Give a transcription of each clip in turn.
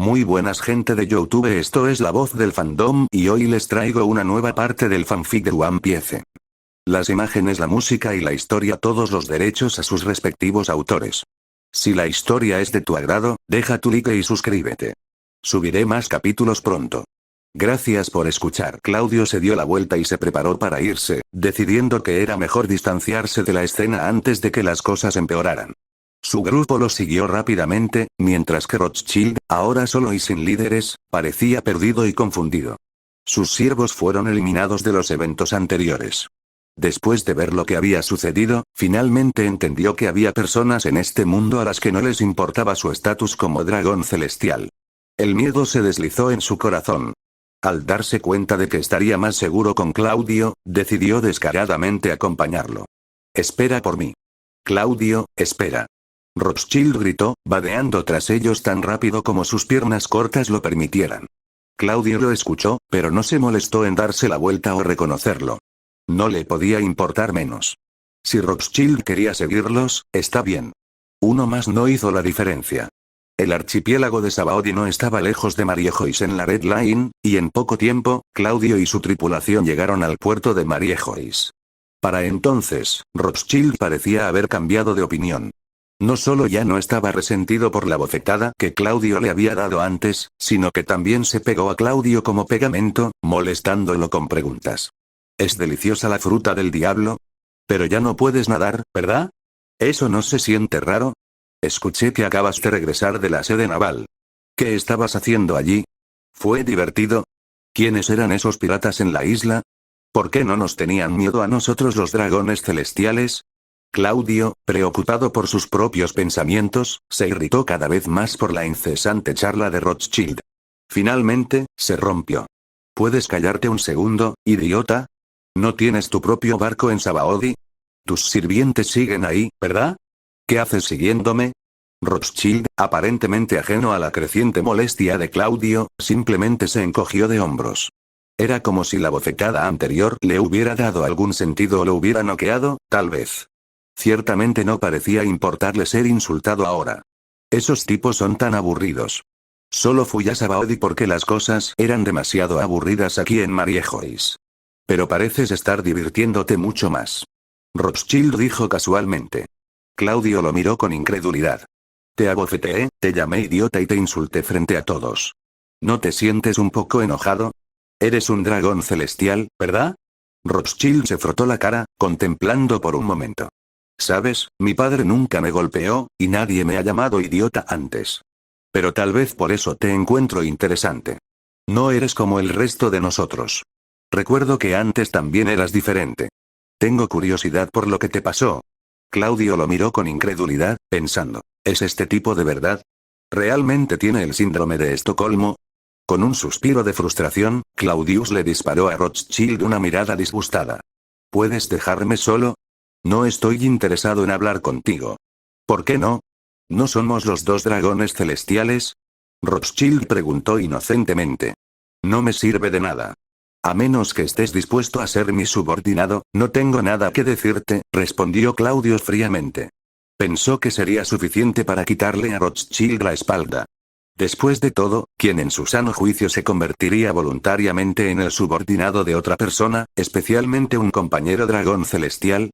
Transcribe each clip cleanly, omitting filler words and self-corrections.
Muy buenas gente de YouTube, esto es la voz del fandom y hoy les traigo una nueva parte del fanfic de One Piece. Las imágenes, la música y la historia, todos los derechos a sus respectivos autores. Si la historia es de tu agrado, deja tu like y suscríbete. Subiré más capítulos pronto. Gracias por escuchar. Claudio se dio la vuelta y se preparó para irse, decidiendo que era mejor distanciarse de la escena antes de que las cosas empeoraran. Su grupo lo siguió rápidamente, mientras que Rothschild, ahora solo y sin líderes, parecía perdido y confundido. Sus siervos fueron eliminados de los eventos anteriores. Después de ver lo que había sucedido, finalmente entendió que había personas en este mundo a las que no les importaba su estatus como dragón celestial. El miedo se deslizó en su corazón. Al darse cuenta de que estaría más seguro con Claudio, decidió descaradamente acompañarlo. «Espera por mí. Claudio, espera». Rothschild gritó, vadeando tras ellos tan rápido como sus piernas cortas lo permitieran. Claudio lo escuchó, pero no se molestó en darse la vuelta o reconocerlo. No le podía importar menos. Si Rothschild quería seguirlos, está bien. Uno más no hizo la diferencia. El archipiélago de Sabaody no estaba lejos de Mariejois en la Red Line, y en poco tiempo, Claudio y su tripulación llegaron al puerto de Mariejois. Para entonces, Rothschild parecía haber cambiado de opinión. No solo ya no estaba resentido por la bofetada que Claudio le había dado antes, sino que también se pegó a Claudio como pegamento, molestándolo con preguntas. ¿Es deliciosa la fruta del diablo? Pero ya no puedes nadar, ¿verdad? ¿Eso no se siente raro? Escuché que acabas de regresar de la sede naval. ¿Qué estabas haciendo allí? ¿Fue divertido? ¿Quiénes eran esos piratas en la isla? ¿Por qué no nos tenían miedo a nosotros los dragones celestiales? Claudio, preocupado por sus propios pensamientos, se irritó cada vez más por la incesante charla de Rothschild. Finalmente, se rompió. ¿Puedes callarte un segundo, idiota? ¿No tienes tu propio barco en Sabaody? Tus sirvientes siguen ahí, ¿verdad? ¿Qué haces siguiéndome? Rothschild, aparentemente ajeno a la creciente molestia de Claudio, simplemente se encogió de hombros. Era como si la bofetada anterior le hubiera dado algún sentido o lo hubiera noqueado, tal vez. Ciertamente no parecía importarle ser insultado ahora. Esos tipos son tan aburridos. Solo fui a Sabaody porque las cosas eran demasiado aburridas aquí en Mariejois. Pero pareces estar divirtiéndote mucho más. Rothschild dijo casualmente. Claudio lo miró con incredulidad. Te abofeteé, te llamé idiota y te insulté frente a todos. ¿No te sientes un poco enojado? Eres un dragón celestial, ¿verdad? Rothschild se frotó la cara, contemplando por un momento. ¿Sabes? Mi padre nunca me golpeó, y nadie me ha llamado idiota antes. Pero tal vez por eso te encuentro interesante. No eres como el resto de nosotros. Recuerdo que antes también eras diferente. Tengo curiosidad por lo que te pasó. Claudio lo miró con incredulidad, pensando, ¿es este tipo de verdad? ¿Realmente tiene el síndrome de Estocolmo? Con un suspiro de frustración, Claudius le disparó a Rothschild una mirada disgustada. ¿Puedes dejarme solo? No estoy interesado en hablar contigo. ¿Por qué no? ¿No somos los dos dragones celestiales? Rothschild preguntó inocentemente. No me sirve de nada. A menos que estés dispuesto a ser mi subordinado, no tengo nada que decirte, respondió Claudio fríamente. Pensó que sería suficiente para quitarle a Rothschild la espalda. Después de todo, ¿quién en su sano juicio se convertiría voluntariamente en el subordinado de otra persona, especialmente un compañero dragón celestial?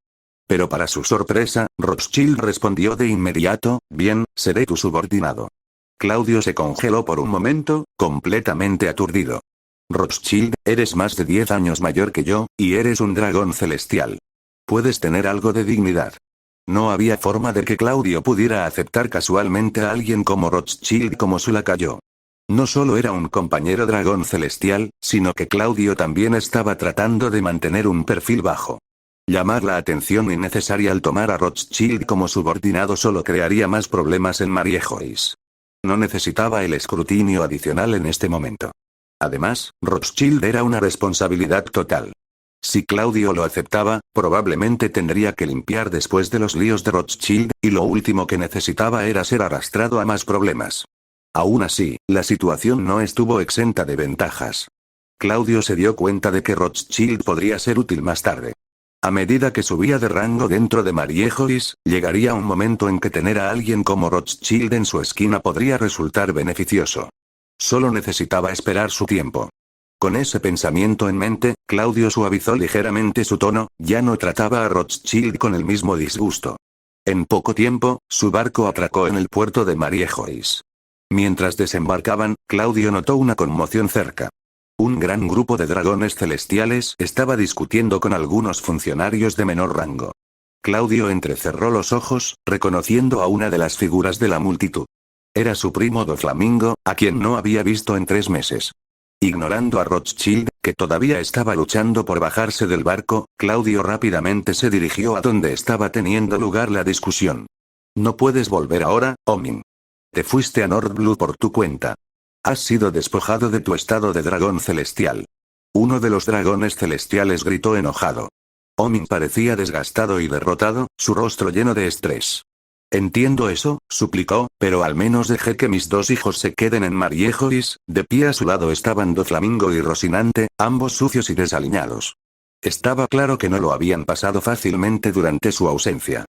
Pero para su sorpresa, Rothschild respondió de inmediato, bien, seré tu subordinado. Claudio se congeló por un momento, completamente aturdido. Rothschild, eres más de 10 años mayor que yo, y eres un dragón celestial. Puedes tener algo de dignidad. No había forma de que Claudio pudiera aceptar casualmente a alguien como Rothschild como su lacayo. No solo era un compañero dragón celestial, sino que Claudio también estaba tratando de mantener un perfil bajo. Llamar la atención innecesaria al tomar a Rothschild como subordinado solo crearía más problemas en Mariejois. No necesitaba el escrutinio adicional en este momento. Además, Rothschild era una responsabilidad total. Si Claudio lo aceptaba, probablemente tendría que limpiar después de los líos de Rothschild, y lo último que necesitaba era ser arrastrado a más problemas. Aún así, la situación no estuvo exenta de ventajas. Claudio se dio cuenta de que Rothschild podría ser útil más tarde. A medida que subía de rango dentro de Mariejois, llegaría un momento en que tener a alguien como Rothschild en su esquina podría resultar beneficioso. Solo necesitaba esperar su tiempo. Con ese pensamiento en mente, Claudio suavizó ligeramente su tono, ya no trataba a Rothschild con el mismo disgusto. En poco tiempo, su barco atracó en el puerto de Mariejois. Mientras desembarcaban, Claudio notó una conmoción cerca. Un gran grupo de dragones celestiales estaba discutiendo con algunos funcionarios de menor rango. Claudio entrecerró los ojos, reconociendo a una de las figuras de la multitud. Era su primo Doflamingo, a quien no había visto en 3 meses. Ignorando a Rothschild, que todavía estaba luchando por bajarse del barco, Claudio rápidamente se dirigió a donde estaba teniendo lugar la discusión. No puedes volver ahora, Omin. Te fuiste a Nordblue por tu cuenta. Has sido despojado de tu estado de dragón celestial. Uno de los dragones celestiales gritó enojado. Omin parecía desgastado y derrotado, su rostro lleno de estrés. Entiendo eso, suplicó, pero al menos dejé que mis 2 hijos se queden en Mariejois. De pie a su lado estaban Doflamingo y Rocinante, ambos sucios y desaliñados. Estaba claro que no lo habían pasado fácilmente durante su ausencia.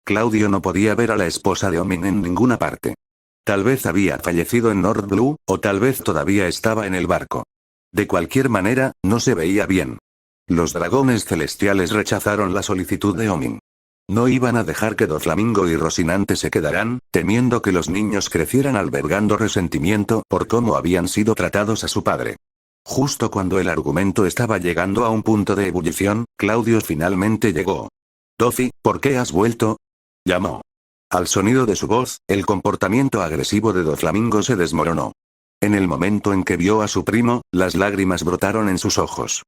Claudio no podía ver a la esposa de Omin en ninguna parte. Tal vez había fallecido en Nordblue, o tal vez todavía estaba en el barco. De cualquier manera, no se veía bien. Los dragones celestiales rechazaron la solicitud de Omin. No iban a dejar que Doflamingo y Rocinante se quedaran, temiendo que los niños crecieran albergando resentimiento por cómo habían sido tratados a su padre. Justo cuando el argumento estaba llegando a un punto de ebullición, Claudio finalmente llegó. «Dofi, ¿por qué has vuelto?», llamó. Al sonido de su voz, el comportamiento agresivo de Doflamingo se desmoronó. En el momento en que vio a su primo, las lágrimas brotaron en sus ojos.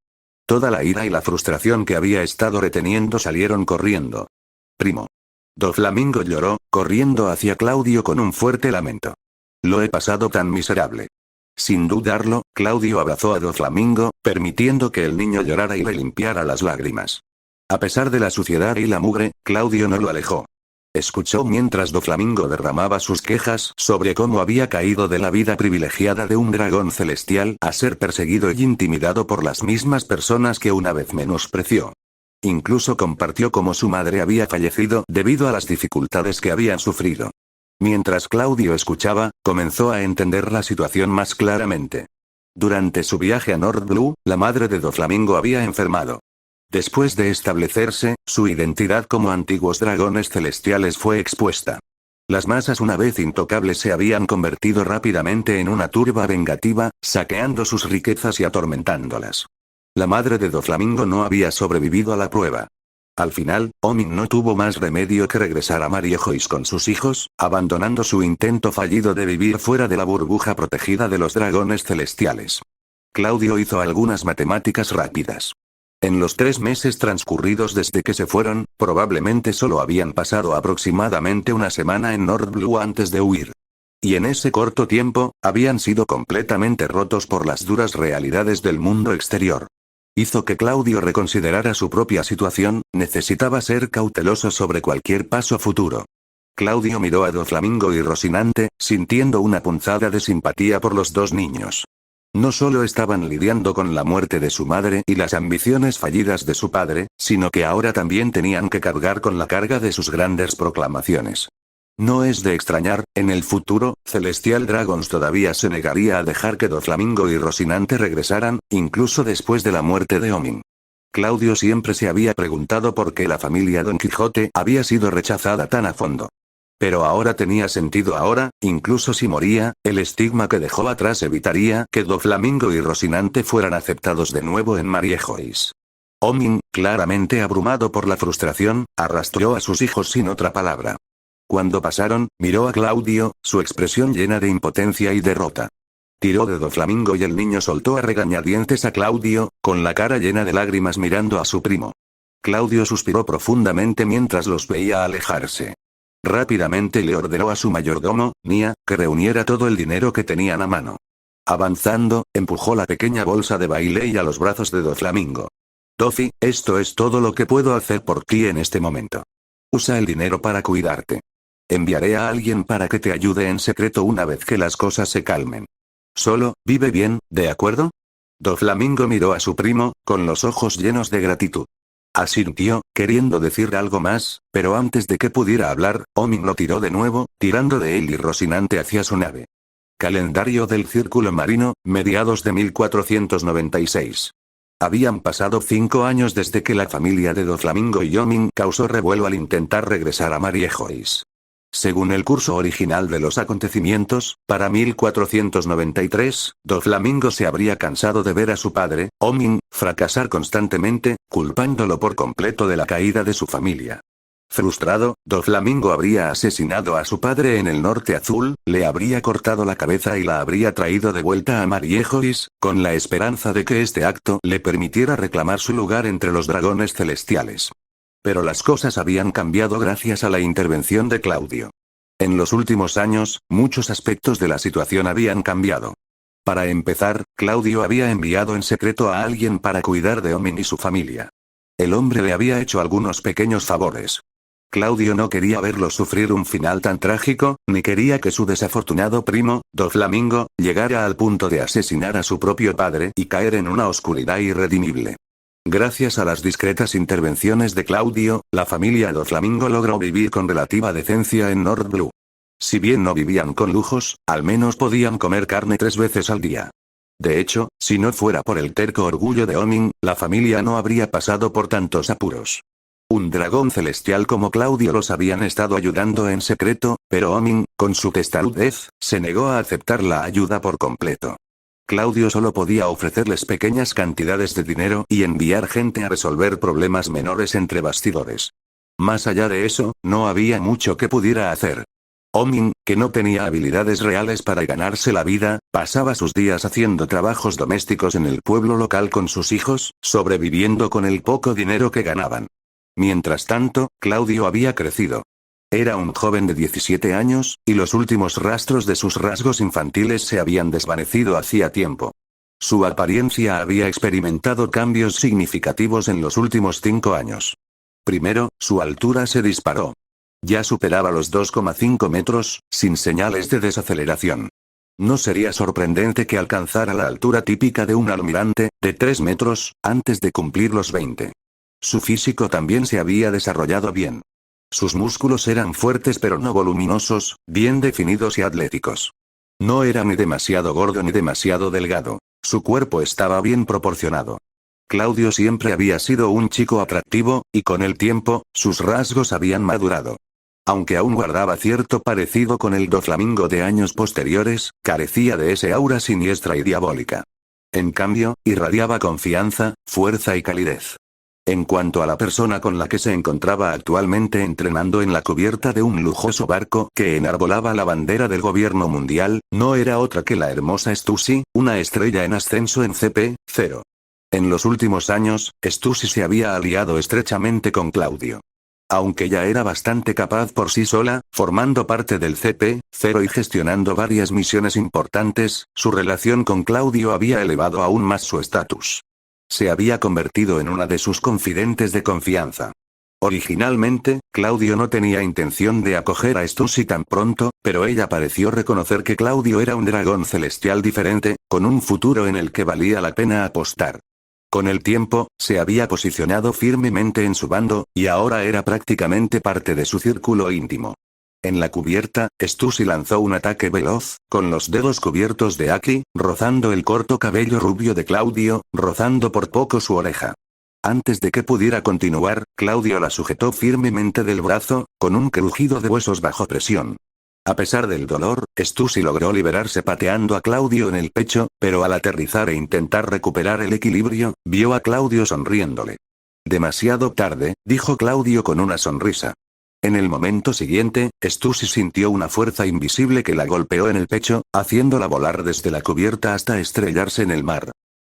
Toda la ira y la frustración que había estado reteniendo salieron corriendo. «Primo». Doflamingo lloró, corriendo hacia Claudio con un fuerte lamento. «Lo he pasado tan miserable». Sin dudarlo, Claudio abrazó a Doflamingo, permitiendo que el niño llorara y le limpiara las lágrimas. A pesar de la suciedad y la mugre, Claudio no lo alejó. Escuchó mientras Doflamingo derramaba sus quejas sobre cómo había caído de la vida privilegiada de un dragón celestial a ser perseguido y intimidado por las mismas personas que una vez menospreció. Incluso compartió cómo su madre había fallecido debido a las dificultades que habían sufrido. Mientras Claudio escuchaba, comenzó a entender la situación más claramente. Durante su viaje a Nordblue, la madre de Doflamingo había enfermado. Después de establecerse, su identidad como antiguos dragones celestiales fue expuesta. Las masas una vez intocables se habían convertido rápidamente en una turba vengativa, saqueando sus riquezas y atormentándolas. La madre de Doflamingo no había sobrevivido a la prueba. Al final, Omin no tuvo más remedio que regresar a Mariejois con sus hijos, abandonando su intento fallido de vivir fuera de la burbuja protegida de los dragones celestiales. Claudio hizo algunas matemáticas rápidas. En los 3 meses transcurridos desde que se fueron, probablemente solo habían pasado aproximadamente una semana en Nordblue antes de huir. Y en ese corto tiempo, habían sido completamente rotos por las duras realidades del mundo exterior. Hizo que Claudio reconsiderara su propia situación, necesitaba ser cauteloso sobre cualquier paso futuro. Claudio miró a Doflamingo y Rocinante, sintiendo una punzada de simpatía por los 2 niños. No solo estaban lidiando con la muerte de su madre y las ambiciones fallidas de su padre, sino que ahora también tenían que cargar con la carga de sus grandes proclamaciones. No es de extrañar, en el futuro, Celestial Dragons todavía se negaría a dejar que Doflamingo y Rocinante regresaran, incluso después de la muerte de Omin. Claudio siempre se había preguntado por qué la familia Don Quijote había sido rechazada tan a fondo. Pero ahora tenía sentido ahora, incluso si moría, el estigma que dejó atrás evitaría que Doflamingo y Rocinante fueran aceptados de nuevo en Mariejois. Omin, claramente abrumado por la frustración, arrastró a sus hijos sin otra palabra. Cuando pasaron, miró a Claudio, su expresión llena de impotencia y derrota. Tiró de Doflamingo y el niño soltó a regañadientes a Claudio, con la cara llena de lágrimas mirando a su primo. Claudio suspiró profundamente mientras los veía alejarse. Rápidamente le ordenó a su mayordomo, Nia, que reuniera todo el dinero que tenían a mano. Avanzando, empujó la pequeña bolsa de baile a los brazos de Doflamingo. «Dofi, esto es todo lo que puedo hacer por ti en este momento. Usa el dinero para cuidarte. Enviaré a alguien para que te ayude en secreto una vez que las cosas se calmen. Solo, vive bien, ¿de acuerdo?» Doflamingo miró a su primo, con los ojos llenos de gratitud. Asintió, queriendo decir algo más, pero antes de que pudiera hablar, Omin lo tiró de nuevo, tirando de él y Rocinante hacia su nave. Calendario del Círculo Marino, mediados de 1496. Habían pasado 5 años desde que la familia de Doflamingo y Omin causó revuelo al intentar regresar a Mariejois. Según el curso original de los acontecimientos, para 1493, Doflamingo se habría cansado de ver a su padre, Omin, fracasar constantemente, culpándolo por completo de la caída de su familia. Frustrado, Doflamingo habría asesinado a su padre en el Norte Azul, le habría cortado la cabeza y la habría traído de vuelta a Mariejois, con la esperanza de que este acto le permitiera reclamar su lugar entre los dragones celestiales. Pero las cosas habían cambiado gracias a la intervención de Claudio. En los últimos años, muchos aspectos de la situación habían cambiado. Para empezar, Claudio había enviado en secreto a alguien para cuidar de Omin y su familia. El hombre le había hecho algunos pequeños favores. Claudio no quería verlo sufrir un final tan trágico, ni quería que su desafortunado primo, Doflamingo, llegara al punto de asesinar a su propio padre y caer en una oscuridad irredimible. Gracias a las discretas intervenciones de Claudio, la familia Doflamingo logró vivir con relativa decencia en North Blue. Si bien no vivían con lujos, al menos podían comer carne 3 veces al día. De hecho, si no fuera por el terco orgullo de Omin, la familia no habría pasado por tantos apuros. Un dragón celestial como Claudio los habían estado ayudando en secreto, pero Omin, con su testarudez, se negó a aceptar la ayuda por completo. Claudio solo podía ofrecerles pequeñas cantidades de dinero y enviar gente a resolver problemas menores entre bastidores. Más allá de eso, no había mucho que pudiera hacer. Omin, que no tenía habilidades reales para ganarse la vida, pasaba sus días haciendo trabajos domésticos en el pueblo local con sus hijos, sobreviviendo con el poco dinero que ganaban. Mientras tanto, Claudio había crecido. Era un joven de 17 años, y los últimos rastros de sus rasgos infantiles se habían desvanecido hacía tiempo. Su apariencia había experimentado cambios significativos en los últimos 5 años. Primero, su altura se disparó. Ya superaba los 2,5 metros, sin señales de desaceleración. No sería sorprendente que alcanzara la altura típica de un almirante, de 3 metros, antes de cumplir los 20. Su físico también se había desarrollado bien. Sus músculos eran fuertes pero no voluminosos, bien definidos y atléticos. No era ni demasiado gordo ni demasiado delgado. Su cuerpo estaba bien proporcionado. Claudio siempre había sido un chico atractivo, y con el tiempo, sus rasgos habían madurado. Aunque aún guardaba cierto parecido con el Doflamingo de años posteriores, carecía de ese aura siniestra y diabólica. En cambio, irradiaba confianza, fuerza y calidez. En cuanto a la persona con la que se encontraba actualmente entrenando en la cubierta de un lujoso barco que enarbolaba la bandera del gobierno mundial, no era otra que la hermosa Stussy, una estrella en ascenso en CP0. En los últimos años, Stussy se había aliado estrechamente con Claudio. Aunque ya era bastante capaz por sí sola, formando parte del CP0 y gestionando varias misiones importantes, su relación con Claudio había elevado aún más su estatus. Se había convertido en una de sus confidentes de confianza. Originalmente, Claudio no tenía intención de acoger a Stussy tan pronto, pero ella pareció reconocer que Claudio era un dragón celestial diferente, con un futuro en el que valía la pena apostar. Con el tiempo, se había posicionado firmemente en su bando, y ahora era prácticamente parte de su círculo íntimo. En la cubierta, Stussy lanzó un ataque veloz, con los dedos cubiertos de Aki, rozando el corto cabello rubio de Claudio, rozando por poco su oreja. Antes de que pudiera continuar, Claudio la sujetó firmemente del brazo, con un crujido de huesos bajo presión. A pesar del dolor, Stussy logró liberarse pateando a Claudio en el pecho, pero al aterrizar e intentar recuperar el equilibrio, vio a Claudio sonriéndole. Demasiado tarde, dijo Claudio con una sonrisa. En el momento siguiente, Stussy sintió una fuerza invisible que la golpeó en el pecho, haciéndola volar desde la cubierta hasta estrellarse en el mar.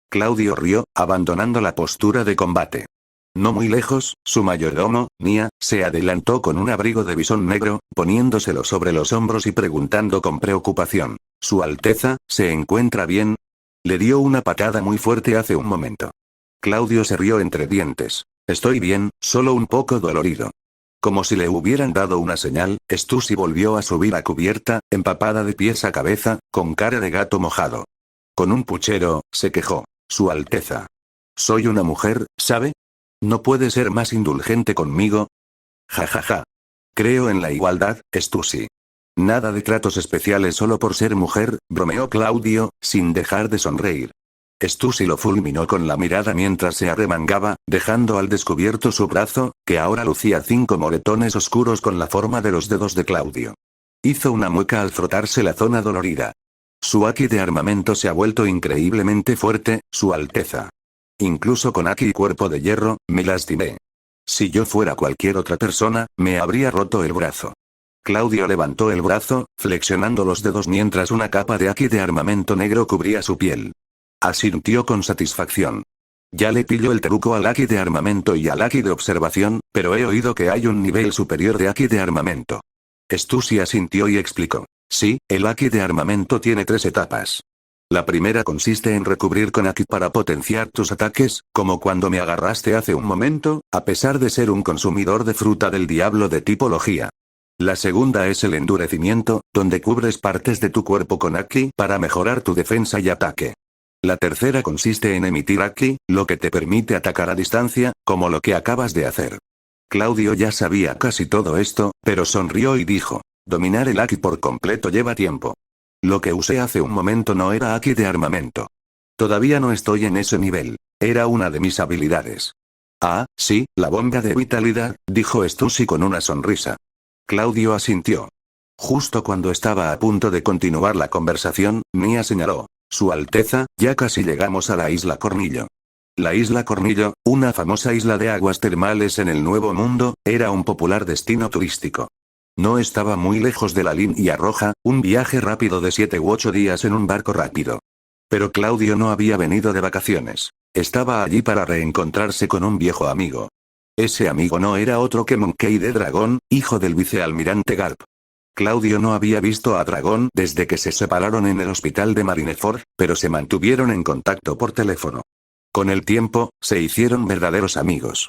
Claudio rió, abandonando la postura de combate. No muy lejos, su mayordomo, Nia, se adelantó con un abrigo de visón negro, poniéndoselo sobre los hombros y preguntando con preocupación: «¿Su Alteza, se encuentra bien?» Le dio una patada muy fuerte hace un momento. Claudio se rió entre dientes. «Estoy bien, solo un poco dolorido». Como si le hubieran dado una señal, Stussy volvió a subir a cubierta, empapada de pies a cabeza, con cara de gato mojado. Con un puchero, se quejó: «Su Alteza. Soy una mujer, ¿sabe? ¿No puede ser más indulgente conmigo?» «Ja ja ja. Creo en la igualdad, Stussy». Nada de tratos especiales solo por ser mujer, bromeó Claudio, sin dejar de sonreír. Stussy lo fulminó con la mirada mientras se arremangaba, dejando al descubierto su brazo, que ahora lucía 5 moretones oscuros con la forma de los dedos de Claudio. Hizo una mueca al frotarse la zona dolorida. Su haki de armamento se ha vuelto increíblemente fuerte, Su Alteza. Incluso con haki y cuerpo de hierro, me lastimé. Si yo fuera cualquier otra persona, me habría roto el brazo. Claudio levantó el brazo, flexionando los dedos mientras una capa de haki de armamento negro cubría su piel. Asintió con satisfacción. Ya le pillo el truco al haki de armamento y al haki de observación, pero he oído que hay un nivel superior de haki de armamento. Stussy asintió y explicó. Sí, el haki de armamento tiene 3 etapas. La primera consiste en recubrir con haki para potenciar tus ataques, como cuando me agarraste hace un momento, a pesar de ser un consumidor de fruta del diablo de tipología. La segunda es el endurecimiento, donde cubres partes de tu cuerpo con haki para mejorar tu defensa y ataque. La tercera consiste en emitir haki, lo que te permite atacar a distancia, como lo que acabas de hacer. Claudio ya sabía casi todo esto, pero sonrió y dijo, dominar el haki por completo lleva tiempo. Lo que usé hace un momento no era haki de armamento. Todavía no estoy en ese nivel. Era una de mis habilidades. Ah, sí, la bomba de vitalidad, dijo Stussy con una sonrisa. Claudio asintió. Justo cuando estaba a punto de continuar la conversación, Nia señaló. Su Alteza, ya casi llegamos a la isla Cornillo. La isla Cornillo, una famosa isla de aguas termales en el Nuevo Mundo, era un popular destino turístico. No estaba muy lejos de la línea roja, un viaje rápido de 7 u 8 días en un barco rápido. Pero Claudio no había venido de vacaciones. Estaba allí para reencontrarse con un viejo amigo. Ese amigo no era otro que Monkey D. Dragon, hijo del vicealmirante Garp. Claudio no había visto a Dragon desde que se separaron en el hospital de Marineford, pero se mantuvieron en contacto por teléfono. Con el tiempo, se hicieron verdaderos amigos.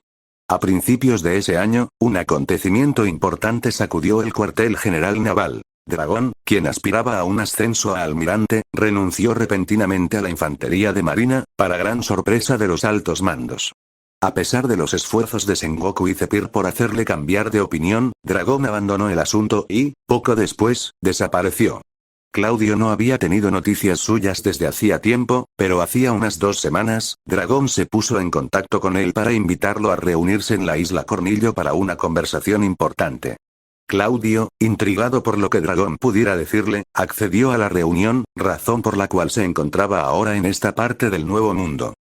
A principios de ese año, un acontecimiento importante sacudió el cuartel general naval. Dragon, quien aspiraba a un ascenso a almirante, renunció repentinamente a la infantería de marina, para gran sorpresa de los altos mandos. A pesar de los esfuerzos de Sengoku y Zephyr por hacerle cambiar de opinión, Dragon abandonó el asunto y, poco después, desapareció. Claudio no había tenido noticias suyas desde hacía tiempo, pero hacía unas 2 semanas, Dragon se puso en contacto con él para invitarlo a reunirse en la isla Cornillo para una conversación importante. Claudio, intrigado por lo que Dragon pudiera decirle, accedió a la reunión, razón por la cual se encontraba ahora en esta parte del Nuevo Mundo.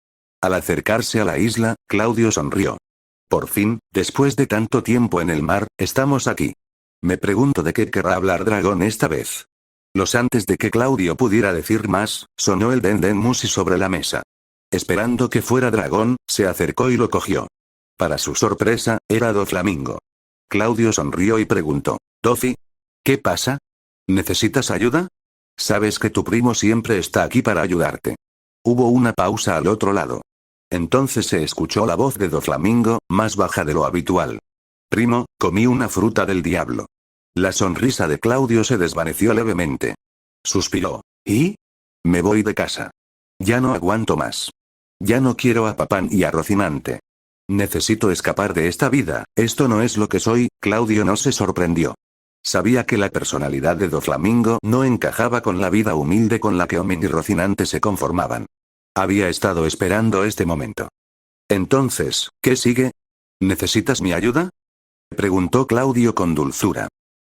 Al acercarse a la isla, Claudio sonrió. Por fin, después de tanto tiempo en el mar, estamos aquí. Me pregunto de qué querrá hablar Dragon esta vez. Antes de que Claudio pudiera decir más, sonó el Den Musi sobre la mesa. Esperando que fuera Dragon, se acercó y lo cogió. Para su sorpresa, era Doflamingo. Claudio sonrió y preguntó, Dofi, ¿qué pasa? ¿Necesitas ayuda? Sabes que tu primo siempre está aquí para ayudarte. Hubo una pausa al otro lado. Entonces se escuchó la voz de Doflamingo, más baja de lo habitual. Primo, comí una fruta del diablo. La sonrisa de Claudio se desvaneció levemente. Suspiró. ¿Y? Me voy de casa. Ya no aguanto más. Ya no quiero a Papán y a Rocinante. Necesito escapar de esta vida, esto no es lo que soy. Claudio no se sorprendió. Sabía que la personalidad de Doflamingo no encajaba con la vida humilde con la que Omin y Rocinante se conformaban. Había estado esperando este momento. Entonces, ¿qué sigue? ¿Necesitas mi ayuda? Preguntó Claudio con dulzura.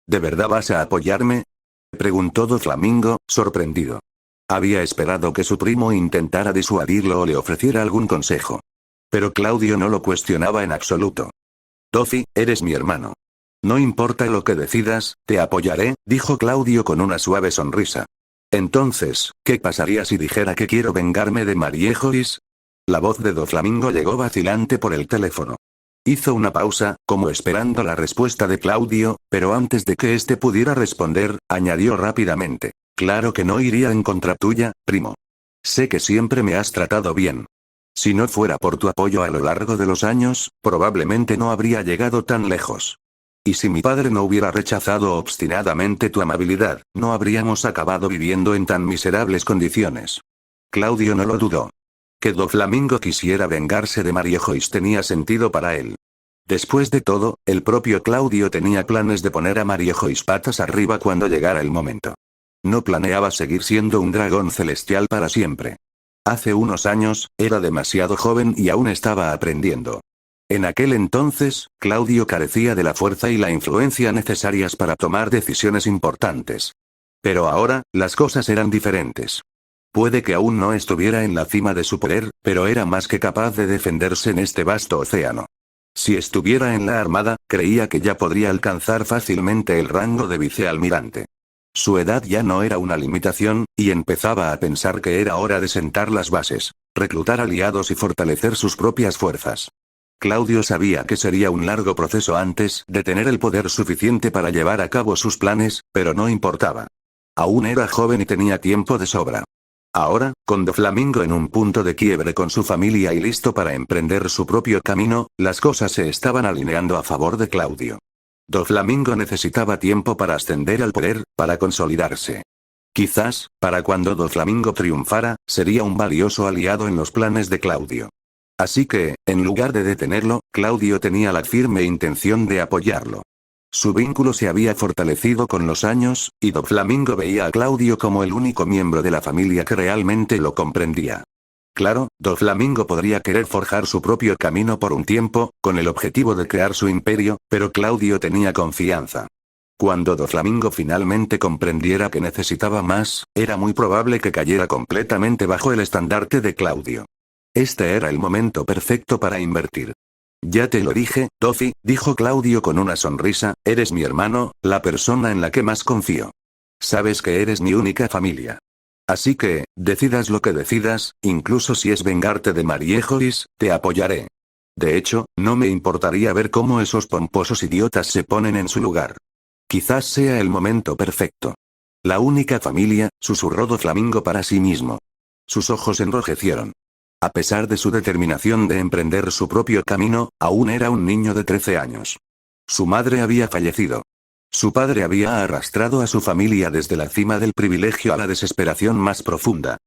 ¿De verdad vas a apoyarme? Preguntó Doflamingo, sorprendido. Había esperado que su primo intentara disuadirlo o le ofreciera algún consejo. Pero Claudio no lo cuestionaba en absoluto. Dofi, eres mi hermano. No importa lo que decidas, te apoyaré, dijo Claudio con una suave sonrisa. Entonces, ¿qué pasaría si dijera que quiero vengarme de Mariejois? La voz de Doflamingo llegó vacilante por el teléfono. Hizo una pausa, como esperando la respuesta de Claudio, pero antes de que éste pudiera responder, añadió rápidamente. Claro que no iría en contra tuya, primo. Sé que siempre me has tratado bien. Si no fuera por tu apoyo a lo largo de los años, probablemente no habría llegado tan lejos. Y si mi padre no hubiera rechazado obstinadamente tu amabilidad, no habríamos acabado viviendo en tan miserables condiciones. Claudio no lo dudó. Que Doflamingo quisiera vengarse de Mariejois tenía sentido para él. Después de todo, el propio Claudio tenía planes de poner a Mariejois patas arriba cuando llegara el momento. No planeaba seguir siendo un dragón celestial para siempre. Hace unos años, era demasiado joven y aún estaba aprendiendo. En aquel entonces, Claudio carecía de la fuerza y la influencia necesarias para tomar decisiones importantes. Pero ahora, las cosas eran diferentes. Puede que aún no estuviera en la cima de su poder, pero era más que capaz de defenderse en este vasto océano. Si estuviera en la armada, creía que ya podría alcanzar fácilmente el rango de vicealmirante. Su edad ya no era una limitación, y empezaba a pensar que era hora de sentar las bases, reclutar aliados y fortalecer sus propias fuerzas. Claudio sabía que sería un largo proceso antes de tener el poder suficiente para llevar a cabo sus planes, pero no importaba. Aún era joven y tenía tiempo de sobra. Ahora, con Doflamingo en un punto de quiebre con su familia y listo para emprender su propio camino, las cosas se estaban alineando a favor de Claudio. Doflamingo necesitaba tiempo para ascender al poder, para consolidarse. Quizás, para cuando Doflamingo triunfara, sería un valioso aliado en los planes de Claudio. Así que, en lugar de detenerlo, Claudio tenía la firme intención de apoyarlo. Su vínculo se había fortalecido con los años, y Doflamingo veía a Claudio como el único miembro de la familia que realmente lo comprendía. Claro, Doflamingo podría querer forjar su propio camino por un tiempo, con el objetivo de crear su imperio, pero Claudio tenía confianza. Cuando Doflamingo finalmente comprendiera que necesitaba más, era muy probable que cayera completamente bajo el estandarte de Claudio. Este era el momento perfecto para invertir. Ya te lo dije, Dofi, dijo Claudio con una sonrisa, eres mi hermano, la persona en la que más confío. Sabes que eres mi única familia. Así que, decidas lo que decidas, incluso si es vengarte de Mariejois, te apoyaré. De hecho, no me importaría ver cómo esos pomposos idiotas se ponen en su lugar. Quizás sea el momento perfecto. La única familia, susurró Doflamingo para sí mismo. Sus ojos enrojecieron. A pesar de su determinación de emprender su propio camino, aún era un niño de 13 años. Su madre había fallecido. Su padre había arrastrado a su familia desde la cima del privilegio a la desesperación más profunda.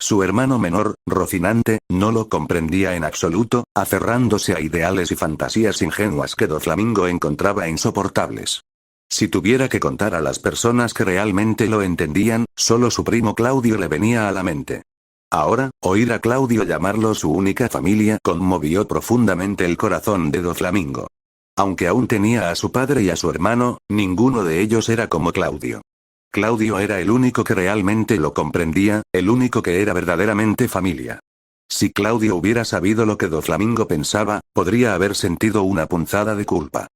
Su hermano menor, Rocinante, no lo comprendía en absoluto, aferrándose a ideales y fantasías ingenuas que Doflamingo encontraba insoportables. Si tuviera que contar a las personas que realmente lo entendían, solo su primo Claudio le venía a la mente. Ahora, oír a Claudio llamarlo su única familia conmovió profundamente el corazón de Doflamingo. Aunque aún tenía a su padre y a su hermano, ninguno de ellos era como Claudio. Claudio era el único que realmente lo comprendía, el único que era verdaderamente familia. Si Claudio hubiera sabido lo que Doflamingo pensaba, podría haber sentido una punzada de culpa.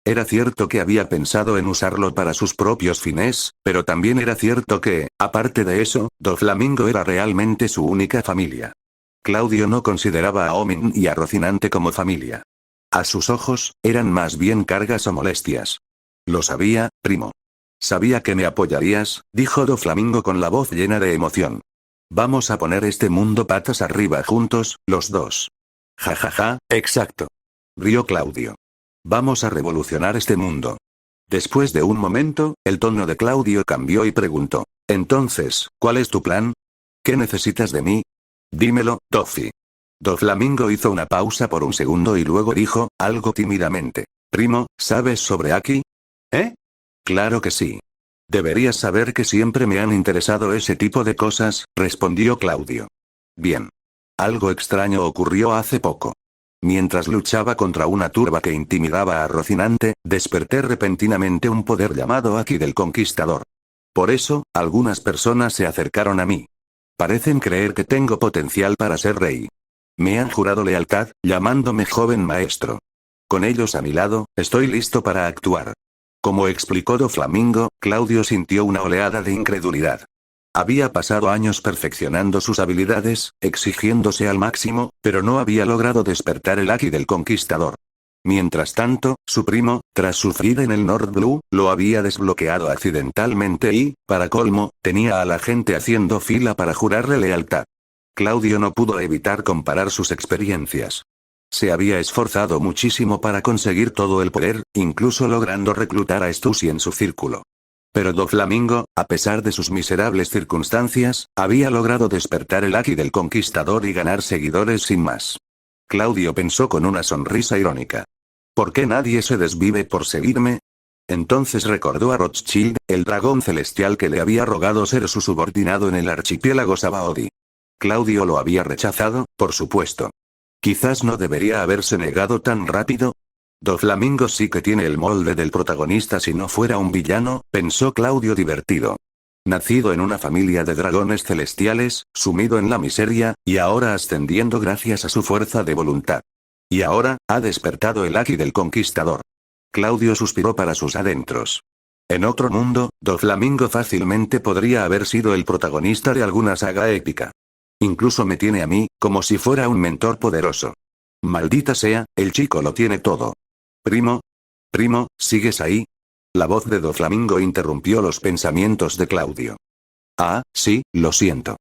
Era cierto que había pensado en usarlo para sus propios fines, pero también era cierto que, aparte de eso, Doflamingo era realmente su única familia. Claudio no consideraba a Omin y a Rocinante como familia. A sus ojos, eran más bien cargas o molestias. Lo sabía, primo. Sabía que me apoyarías, dijo Doflamingo con la voz llena de emoción. Vamos a poner este mundo patas arriba juntos, los dos. Ja ja ja, exacto. Rió Claudio. Vamos a revolucionar este mundo. Después de un momento, el tono de Claudio cambió y preguntó. Entonces, ¿cuál es tu plan? ¿Qué necesitas de mí? Dímelo, Dofi. Doflamingo hizo una pausa por un segundo y luego dijo, algo tímidamente. Primo, ¿sabes sobre Aki? ¿Eh? Claro que sí. Deberías saber que siempre me han interesado ese tipo de cosas, respondió Claudio. Bien. Algo extraño ocurrió hace poco. Mientras luchaba contra una turba que intimidaba a Rocinante, desperté repentinamente un poder llamado Aki del Conquistador. Por eso, algunas personas se acercaron a mí. Parecen creer que tengo potencial para ser rey. Me han jurado lealtad, llamándome joven maestro. Con ellos a mi lado, estoy listo para actuar. Como explicó Doflamingo, Claudio sintió una oleada de incredulidad. Había pasado años perfeccionando sus habilidades, exigiéndose al máximo, pero no había logrado despertar el Aki del Conquistador. Mientras tanto, su primo, tras sufrir en el North Blue, lo había desbloqueado accidentalmente y, para colmo, tenía a la gente haciendo fila para jurarle lealtad. Claudio no pudo evitar comparar sus experiencias. Se había esforzado muchísimo para conseguir todo el poder, incluso logrando reclutar a Stussy en su círculo. Pero Doflamingo, a pesar de sus miserables circunstancias, había logrado despertar el Aki del Conquistador y ganar seguidores sin más. Claudio pensó con una sonrisa irónica. ¿Por qué nadie se desvive por seguirme? Entonces recordó a Rothschild, el dragón celestial que le había rogado ser su subordinado en el archipiélago Sabaody. Claudio lo había rechazado, por supuesto. Quizás no debería haberse negado tan rápido. Doflamingo sí que tiene el molde del protagonista si no fuera un villano, pensó Claudio divertido. Nacido en una familia de dragones celestiales, sumido en la miseria, y ahora ascendiendo gracias a su fuerza de voluntad. Y ahora, ha despertado el Aki del Conquistador. Claudio suspiró para sus adentros. En otro mundo, Doflamingo fácilmente podría haber sido el protagonista de alguna saga épica. Incluso me tiene a mí, como si fuera un mentor poderoso. Maldita sea, el chico lo tiene todo. Primo. Primo, ¿sigues ahí? La voz de Doflamingo interrumpió los pensamientos de Claudio. Ah, sí, lo siento.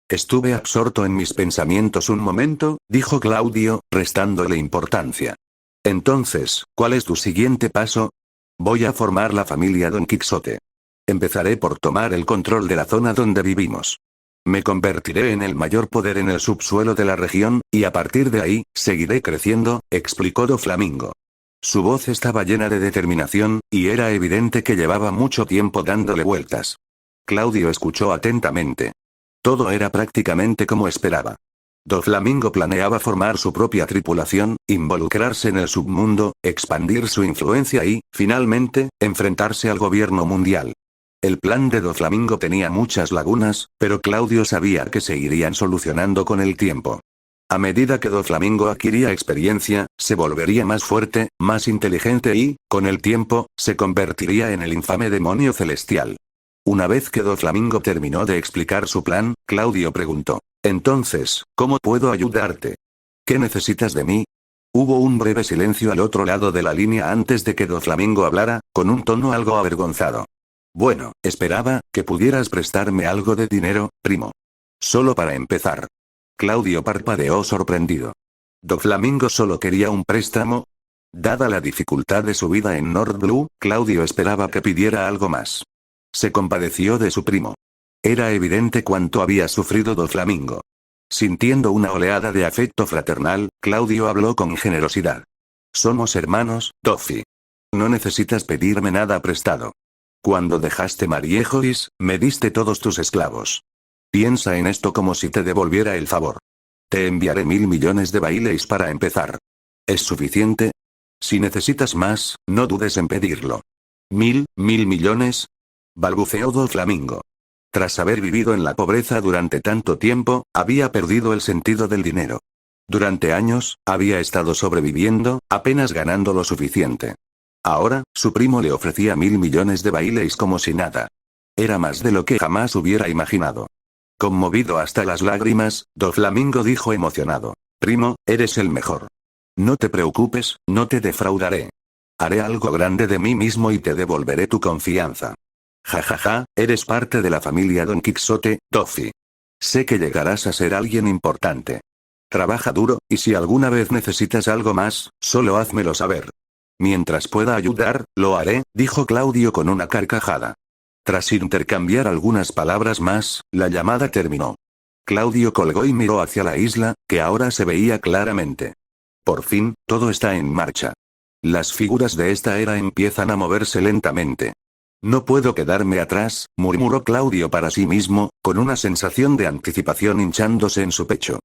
Estuve absorto en mis pensamientos un momento, dijo Claudio, restándole importancia. Entonces, ¿cuál es tu siguiente paso? Voy a formar la familia Don Quixote. Empezaré por tomar el control de la zona donde vivimos. Me convertiré en el mayor poder en el subsuelo de la región, y a partir de ahí, seguiré creciendo, explicó Doflamingo. Su voz estaba llena de determinación, y era evidente que llevaba mucho tiempo dándole vueltas. Claudio escuchó atentamente. Todo era prácticamente como esperaba. Doflamingo planeaba formar su propia tripulación, involucrarse en el submundo, expandir su influencia y, finalmente, enfrentarse al gobierno mundial. El plan de Doflamingo tenía muchas lagunas, pero Claudio sabía que se irían solucionando con el tiempo. A medida que Doflamingo adquiría experiencia, se volvería más fuerte, más inteligente y, con el tiempo, se convertiría en el infame demonio celestial. Una vez que Doflamingo terminó de explicar su plan, Claudio preguntó: «Entonces, ¿cómo puedo ayudarte? ¿Qué necesitas de mí?» Hubo un breve silencio al otro lado de la línea antes de que Doflamingo hablara, con un tono algo avergonzado. «Bueno, esperaba que pudieras prestarme algo de dinero, primo. Solo para empezar». Claudio parpadeó sorprendido. ¿Doflamingo solo quería un préstamo? Dada la dificultad de su vida en North Blue, Claudio esperaba que pidiera algo más. Se compadeció de su primo. Era evidente cuánto había sufrido Doflamingo. Sintiendo una oleada de afecto fraternal, Claudio habló con generosidad. «Somos hermanos, Dofi. No necesitas pedirme nada prestado. Cuando dejaste Mariejois, me diste todos tus esclavos. Piensa en esto como si te devolviera el favor. Te enviaré 1000 millones de bailes para empezar. ¿Es suficiente? Si necesitas más, no dudes en pedirlo». ¿1000 millones? Balbuceó Doflamingo. Tras haber vivido en la pobreza durante tanto tiempo, había perdido el sentido del dinero. Durante años, había estado sobreviviendo, apenas ganando lo suficiente. Ahora, su primo le ofrecía 1000 millones de bailes como si nada. Era más de lo que jamás hubiera imaginado. Conmovido hasta las lágrimas, Doflamingo dijo emocionado: «Primo, eres el mejor. No te preocupes, no te defraudaré. Haré algo grande de mí mismo y te devolveré tu confianza. Jajaja, eres parte de la familia Don Quixote, Dofi. Sé que llegarás a ser alguien importante. Trabaja duro, y si alguna vez necesitas algo más, solo házmelo saber. Mientras pueda ayudar, lo haré», dijo Claudio con una carcajada. Tras intercambiar algunas palabras más, la llamada terminó. Claudio colgó y miró hacia la isla, que ahora se veía claramente. Por fin, todo está en marcha. Las figuras de esta era empiezan a moverse lentamente. «No puedo quedarme atrás», murmuró Claudio para sí mismo, con una sensación de anticipación hinchándose en su pecho.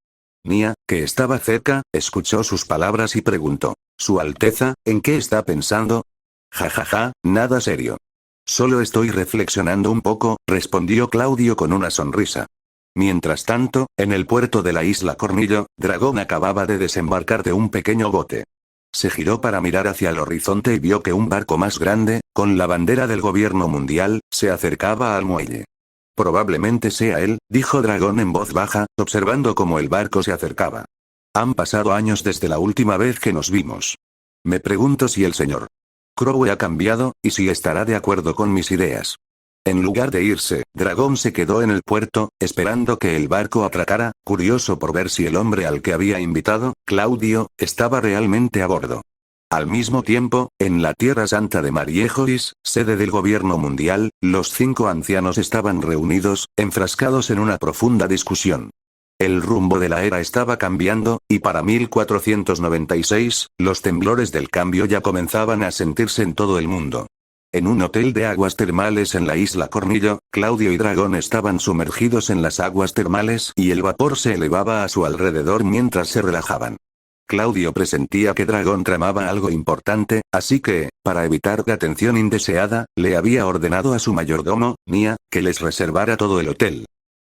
Nia, que estaba cerca, escuchó sus palabras y preguntó: «Su Alteza, ¿en qué está pensando?» «Jajaja, nada serio. Solo estoy reflexionando un poco», respondió Claudio con una sonrisa. Mientras tanto, en el puerto de la isla Cornillo, Dragón acababa de desembarcar de un pequeño bote. Se giró para mirar hacia el horizonte y vio que un barco más grande, con la bandera del gobierno mundial, se acercaba al muelle. «Probablemente sea él», dijo Dragón en voz baja, observando cómo el barco se acercaba. «Han pasado años desde la última vez que nos vimos. Me pregunto si el señor Crowe ha cambiado, y si estará de acuerdo con mis ideas». En lugar de irse, Dragón se quedó en el puerto, esperando que el barco atracara, curioso por ver si el hombre al que había invitado, Claudio, estaba realmente a bordo. Al mismo tiempo, en la Tierra Santa de Mariejois, sede del gobierno mundial, los 5 ancianos estaban reunidos, enfrascados en una profunda discusión. El rumbo de la era estaba cambiando, y para 1496, los temblores del cambio ya comenzaban a sentirse en todo el mundo. En un hotel de aguas termales en la isla Cornillo, Claudio y Dragón estaban sumergidos en las aguas termales y el vapor se elevaba a su alrededor mientras se relajaban. Claudio presentía que Dragón tramaba algo importante, así que, para evitar la atención indeseada, le había ordenado a su mayordomo, Nia, que les reservara todo el hotel.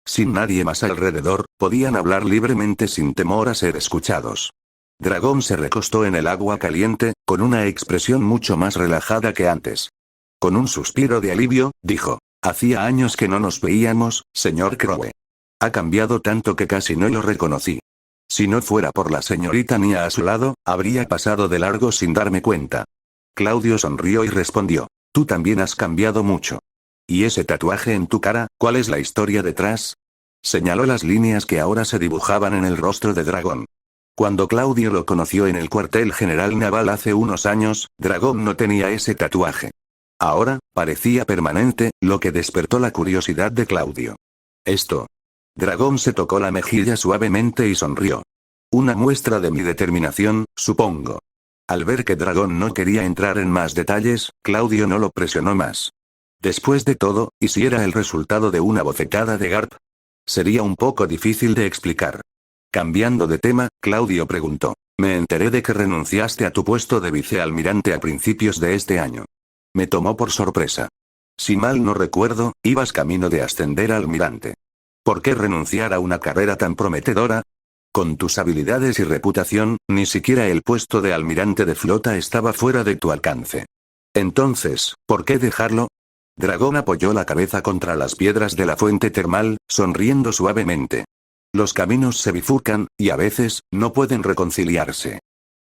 Sin nadie más alrededor, podían hablar libremente sin temor a ser escuchados. Dragón se recostó en el agua caliente, con una expresión mucho más relajada que antes. Con un suspiro de alivio, dijo: hacía años que no nos veíamos, señor Crowe. Ha cambiado tanto que casi no lo reconocí. Si no fuera por la señorita Nia a su lado, habría pasado de largo sin darme cuenta. Claudio sonrió y respondió: tú también has cambiado mucho. ¿Y ese tatuaje en tu cara, cuál es la historia detrás? Señaló las líneas que ahora se dibujaban en el rostro de Dragón. Cuando Claudio lo conoció en el cuartel general naval hace unos años, Dragón no tenía ese tatuaje. Ahora, parecía permanente, lo que despertó la curiosidad de Claudio. Esto. Dragón se tocó la mejilla suavemente y sonrió. Una muestra de mi determinación, supongo. Al ver que Dragón no quería entrar en más detalles, Claudio no lo presionó más. Después de todo, ¿y si era el resultado de una bofetada de Garp? Sería un poco difícil de explicar. Cambiando de tema, Claudio preguntó: me enteré de que renunciaste a tu puesto de vicealmirante a principios de este año. Me tomó por sorpresa. Si mal no recuerdo, ibas camino de ascender a almirante. ¿Por qué renunciar a una carrera tan prometedora? Con tus habilidades y reputación, ni siquiera el puesto de almirante de flota estaba fuera de tu alcance. Entonces, ¿por qué dejarlo? Dragón apoyó la cabeza contra las piedras de la fuente termal, sonriendo suavemente. Los caminos se bifurcan, y a veces, no pueden reconciliarse.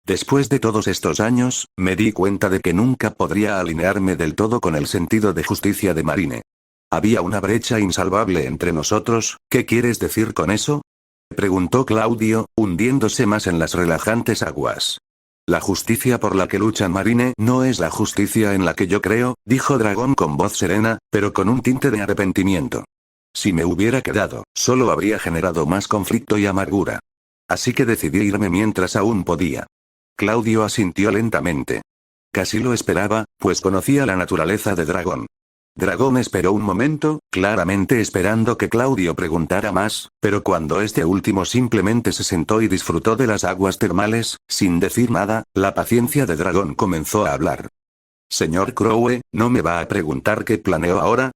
Después de todos estos años, me di cuenta de que nunca podría alinearme del todo con el sentido de justicia de Marine. Había una brecha insalvable entre nosotros. ¿Qué quieres decir con eso? Preguntó Claudio, hundiéndose más en las relajantes aguas. La justicia por la que lucha Marine no es la justicia en la que yo creo, dijo Dragón con voz serena, pero con un tinte de arrepentimiento. Si me hubiera quedado, solo habría generado más conflicto y amargura. Así que decidí irme mientras aún podía. Claudio asintió lentamente. Casi lo esperaba, pues conocía la naturaleza de Dragón. Dragón esperó un momento, claramente esperando que Claudio preguntara más, pero cuando este último simplemente se sentó y disfrutó de las aguas termales, sin decir nada, la paciencia de Dragón comenzó a hablar. Señor Crowe, ¿no me va a preguntar qué planeo ahora?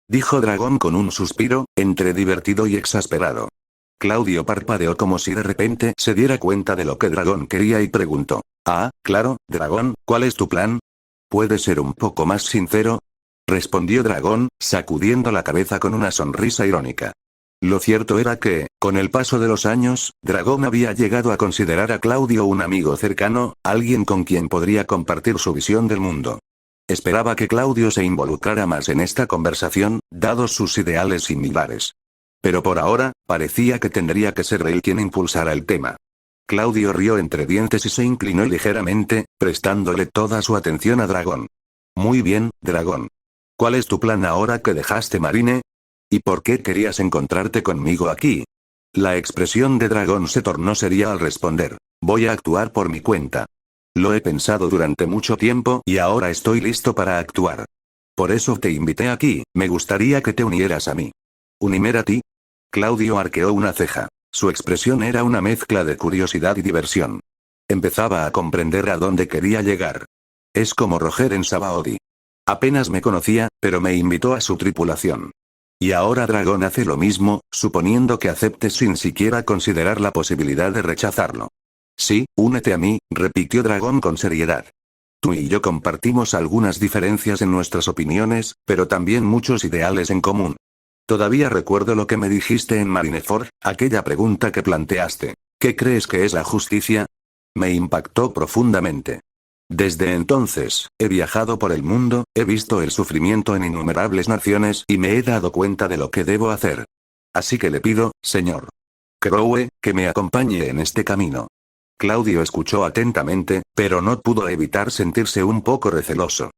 Dijo Dragón con un suspiro, entre divertido y exasperado. Claudio parpadeó como si de repente se diera cuenta de lo que Dragón quería y preguntó: ah, claro, Dragón, ¿cuál es tu plan? ¿Puedes ser un poco más sincero? Respondió Dragón, sacudiendo la cabeza con una sonrisa irónica. Lo cierto era que, con el paso de los años, Dragón había llegado a considerar a Claudio un amigo cercano, alguien con quien podría compartir su visión del mundo. Esperaba que Claudio se involucrara más en esta conversación, dados sus ideales similares. Pero por ahora, parecía que tendría que ser él quien impulsara el tema. Claudio rió entre dientes y se inclinó ligeramente, prestándole toda su atención a Dragón. Muy bien, Dragón. ¿Cuál es tu plan ahora que dejaste Marine? ¿Y por qué querías encontrarte conmigo aquí? La expresión de Dragón se tornó seria al responder: voy a actuar por mi cuenta. Lo he pensado durante mucho tiempo y ahora estoy listo para actuar. Por eso te invité aquí, me gustaría que te unieras a mí. ¿Unirme a ti? Claudio arqueó una ceja. Su expresión era una mezcla de curiosidad y diversión. Empezaba a comprender a dónde quería llegar. Es como Roger en Sabaody. Apenas me conocía, pero me invitó a su tripulación. Y ahora Dragón hace lo mismo, suponiendo que aceptes sin siquiera considerar la posibilidad de rechazarlo. Sí, únete a mí, repitió Dragón con seriedad. Tú y yo compartimos algunas diferencias en nuestras opiniones, pero también muchos ideales en común. Todavía recuerdo lo que me dijiste en Marineford, aquella pregunta que planteaste. ¿Qué crees que es la justicia? Me impactó profundamente. Desde entonces, he viajado por el mundo, he visto el sufrimiento en innumerables naciones y me he dado cuenta de lo que debo hacer. Así que le pido, señor Crowe, que me acompañe en este camino. Claudio escuchó atentamente, pero no pudo evitar sentirse un poco receloso.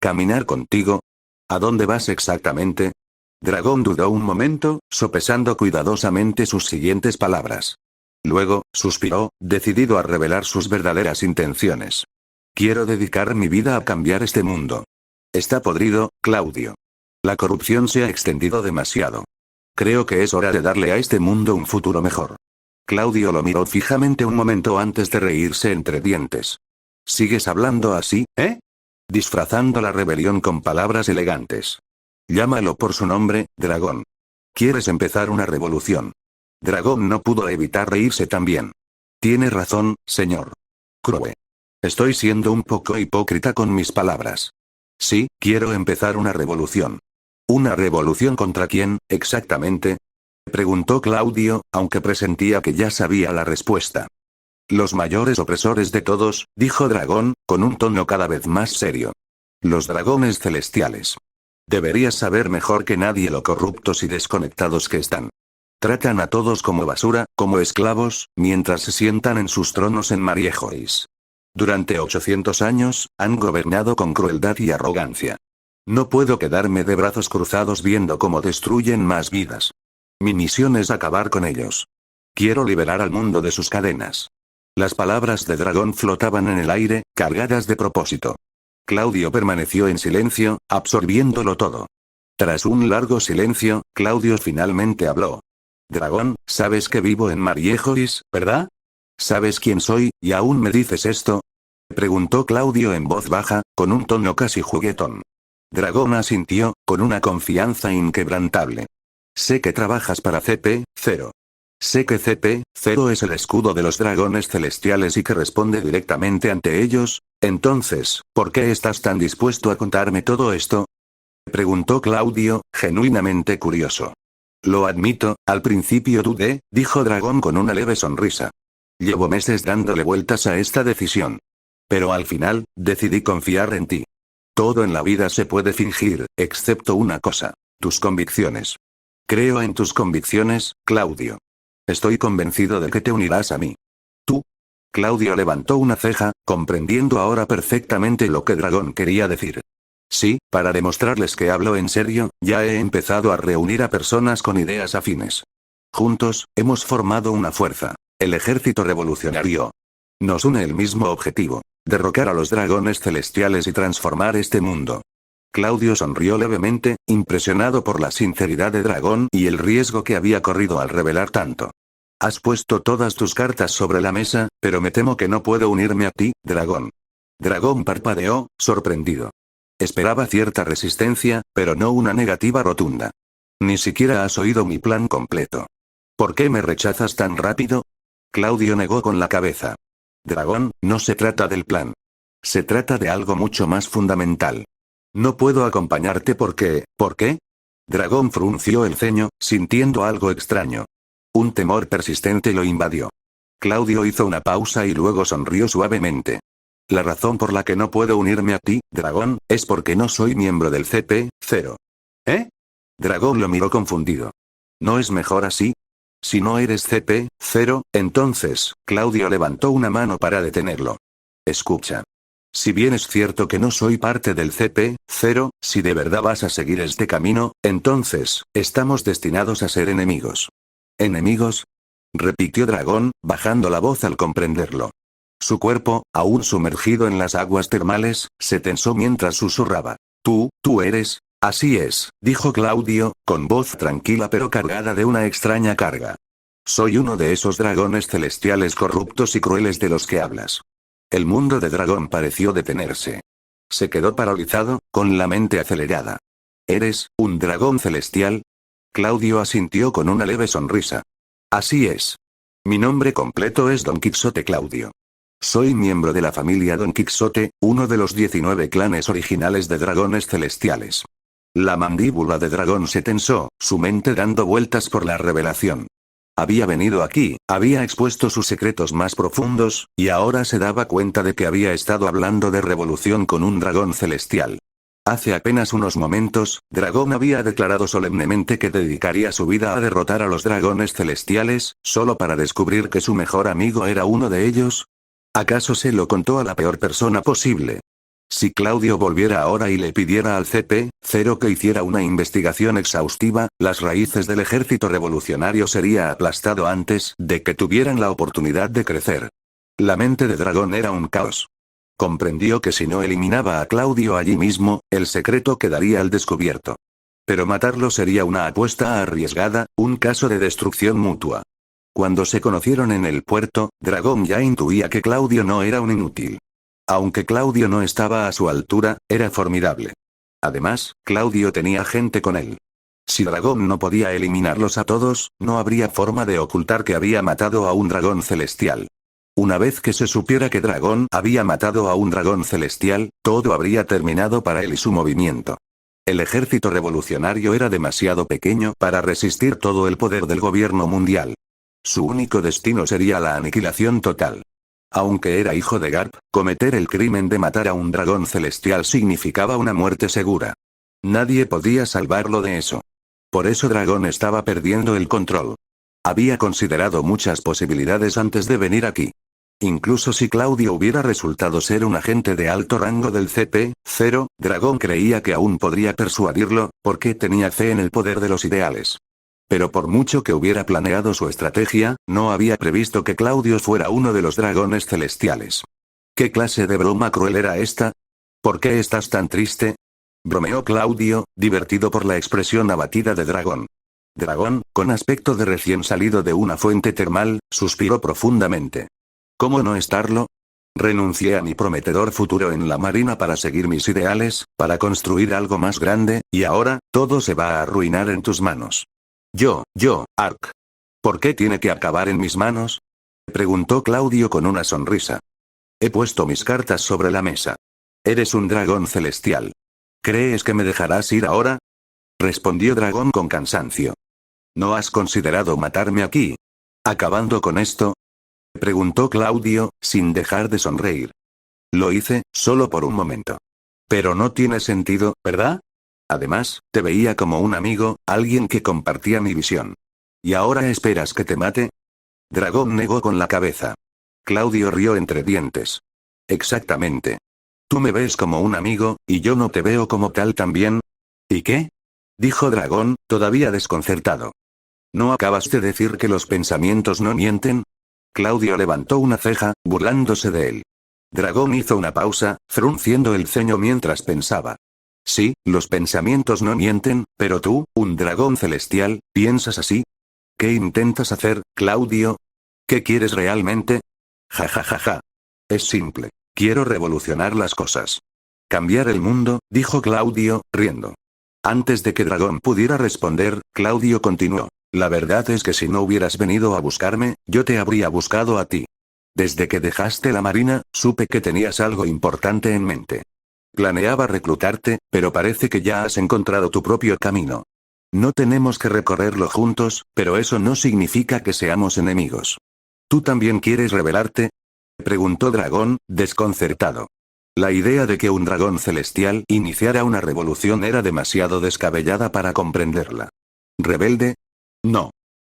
¿Caminar contigo? ¿A dónde vas exactamente? Dragón dudó un momento, sopesando cuidadosamente sus siguientes palabras. Luego, suspiró, decidido a revelar sus verdaderas intenciones. Quiero dedicar mi vida a cambiar este mundo. Está podrido, Claudio. La corrupción se ha extendido demasiado. Creo que es hora de darle a este mundo un futuro mejor. Claudio lo miró fijamente un momento antes de reírse entre dientes. ¿Sigues hablando así, disfrazando la rebelión con palabras elegantes? Llámalo por su nombre, dragón. ¿Quieres empezar una revolución? Dragón no pudo evitar reírse también. Tiene razón, señor Crowe. Estoy siendo un poco hipócrita con mis palabras. Sí, quiero empezar una revolución. ¿Una revolución contra quién, exactamente? Preguntó Claudio, aunque presentía que ya sabía la respuesta. Los mayores opresores de todos, dijo Dragón, con un tono cada vez más serio. Los dragones celestiales. Deberías saber mejor que nadie lo corruptos y desconectados que están. Tratan a todos como basura, como esclavos, mientras se sientan en sus tronos en Mariejois. Durante 800 años, han gobernado con crueldad y arrogancia. No puedo quedarme de brazos cruzados viendo cómo destruyen más vidas. Mi misión es acabar con ellos. Quiero liberar al mundo de sus cadenas. Las palabras de Dragón flotaban en el aire, cargadas de propósito. Claudio permaneció en silencio, absorbiéndolo todo. Tras un largo silencio, Claudio finalmente habló. Dragón, sabes que vivo en Mariejois, ¿verdad? ¿Sabes quién soy, y aún me dices esto? Preguntó Claudio en voz baja, con un tono casi juguetón. Dragón asintió, con una confianza inquebrantable. Sé que trabajas para CP0. Sé que CP0 es el escudo de los dragones celestiales y que responde directamente ante ellos. Entonces, ¿por qué estás tan dispuesto a contarme todo esto? Preguntó Claudio, genuinamente curioso. Lo admito, al principio dudé, dijo Dragón con una leve sonrisa. Llevo meses dándole vueltas a esta decisión. Pero al final, decidí confiar en ti. Todo en la vida se puede fingir, excepto una cosa: tus convicciones. Creo en tus convicciones, Claudio. Estoy convencido de que te unirás a mí. ¿Tú? Claudio levantó una ceja, comprendiendo ahora perfectamente lo que Dragón quería decir. Sí, para demostrarles que hablo en serio, ya he empezado a reunir a personas con ideas afines. Juntos, hemos formado una fuerza. El ejército revolucionario. Nos une el mismo objetivo: derrocar a los dragones celestiales y transformar este mundo. Claudio sonrió levemente, impresionado por la sinceridad de Dragón y el riesgo que había corrido al revelar tanto. Has puesto todas tus cartas sobre la mesa, pero me temo que no puedo unirme a ti, Dragón. Dragón parpadeó, sorprendido. Esperaba cierta resistencia, pero no una negativa rotunda. Ni siquiera has oído mi plan completo. ¿Por qué me rechazas tan rápido? Claudio negó con la cabeza. Dragón, no se trata del plan. Se trata de algo mucho más fundamental. No puedo acompañarte porque, ¿por qué? Dragón frunció el ceño, sintiendo algo extraño. Un temor persistente lo invadió. Claudio hizo una pausa y luego sonrió suavemente. La razón por la que no puedo unirme a ti, Dragón, es porque no soy miembro del CP0. ¿Eh? Dragón lo miró confundido. ¿No es mejor así? Si no eres CP0, entonces, Claudio levantó una mano para detenerlo. Escucha. Si bien es cierto que no soy parte del CP0, si de verdad vas a seguir este camino, entonces, estamos destinados a ser enemigos. ¿Enemigos? Repitió Dragón, bajando la voz al comprenderlo. Su cuerpo, aún sumergido en las aguas termales, se tensó mientras susurraba. Tú eres. Así es, dijo Claudio, con voz tranquila pero cargada de una extraña carga. Soy uno de esos dragones celestiales corruptos y crueles de los que hablas. El mundo de Dragón pareció detenerse. Se quedó paralizado, con la mente acelerada. ¿Eres un dragón celestial? Claudio asintió con una leve sonrisa. Así es. Mi nombre completo es Don Quixote Claudio. Soy miembro de la familia Don Quixote, uno de los 19 clanes originales de dragones celestiales. La mandíbula de Dragón se tensó, su mente dando vueltas por la revelación. Había venido aquí, había expuesto sus secretos más profundos, y ahora se daba cuenta de que había estado hablando de revolución con un dragón celestial. Hace apenas unos momentos, Dragón había declarado solemnemente que dedicaría su vida a derrotar a los dragones celestiales, solo para descubrir que su mejor amigo era uno de ellos. ¿Acaso se lo contó a la peor persona posible? Si Claudio volviera ahora y le pidiera al CP0 que hiciera una investigación exhaustiva, las raíces del ejército revolucionario sería aplastado antes de que tuvieran la oportunidad de crecer. La mente de Dragón era un caos. Comprendió que si no eliminaba a Claudio allí mismo, el secreto quedaría al descubierto. Pero matarlo sería una apuesta arriesgada, un caso de destrucción mutua. Cuando se conocieron en el puerto, Dragón ya intuía que Claudio no era un inútil. Aunque Claudio no estaba a su altura, era formidable. Además, Claudio tenía gente con él. Si Dragón no podía eliminarlos a todos, no habría forma de ocultar que había matado a un dragón celestial. Una vez que se supiera que Dragón había matado a un dragón celestial, todo habría terminado para él y su movimiento. El ejército revolucionario era demasiado pequeño para resistir todo el poder del gobierno mundial. Su único destino sería la aniquilación total. Aunque era hijo de Garp, cometer el crimen de matar a un dragón celestial significaba una muerte segura. Nadie podía salvarlo de eso. Por eso Dragón estaba perdiendo el control. Había considerado muchas posibilidades antes de venir aquí. Incluso si Claudio hubiera resultado ser un agente de alto rango del CP0, Dragón creía que aún podría persuadirlo, porque tenía fe en el poder de los ideales. Pero por mucho que hubiera planeado su estrategia, no había previsto que Claudio fuera uno de los dragones celestiales. ¿Qué clase de broma cruel era esta? ¿Por qué estás tan triste? Bromeó Claudio, divertido por la expresión abatida de Dragón. Dragón, con aspecto de recién salido de una fuente termal, suspiró profundamente. ¿Cómo no estarlo? Renuncié a mi prometedor futuro en la marina para seguir mis ideales, para construir algo más grande, y ahora, todo se va a arruinar en tus manos. Ark. ¿Por qué tiene que acabar en mis manos? Preguntó Claudio con una sonrisa. He puesto mis cartas sobre la mesa. Eres un dragón celestial. ¿Crees que me dejarás ir ahora? Respondió Dragón con cansancio. ¿No has considerado matarme aquí? ¿Acabando con esto? Preguntó Claudio, sin dejar de sonreír. Lo hice, solo por un momento. Pero no tiene sentido, ¿verdad? Además, te veía como un amigo, alguien que compartía mi visión. ¿Y ahora esperas que te mate? Dragón negó con la cabeza. Claudio rió entre dientes. Exactamente. Tú me ves como un amigo, y yo no te veo como tal también. ¿Y qué? Dijo Dragón, todavía desconcertado. ¿No acabas de decir que los pensamientos no mienten? Claudio levantó una ceja, burlándose de él. Dragón hizo una pausa, frunciendo el ceño mientras pensaba. Sí, los pensamientos no mienten, pero tú, un dragón celestial, ¿piensas así? ¿Qué intentas hacer, Claudio? ¿Qué quieres realmente? Ja ja ja ja. Es simple. Quiero revolucionar las cosas. Cambiar el mundo, dijo Claudio, riendo. Antes de que Dragón pudiera responder, Claudio continuó. La verdad es que si no hubieras venido a buscarme, yo te habría buscado a ti. Desde que dejaste la marina, supe que tenías algo importante en mente. Planeaba reclutarte, pero parece que ya has encontrado tu propio camino. No tenemos que recorrerlo juntos, pero eso no significa que seamos enemigos. ¿Tú también quieres rebelarte? Preguntó Dragón, desconcertado. La idea de que un dragón celestial iniciara una revolución era demasiado descabellada para comprenderla. ¿Rebelde? No.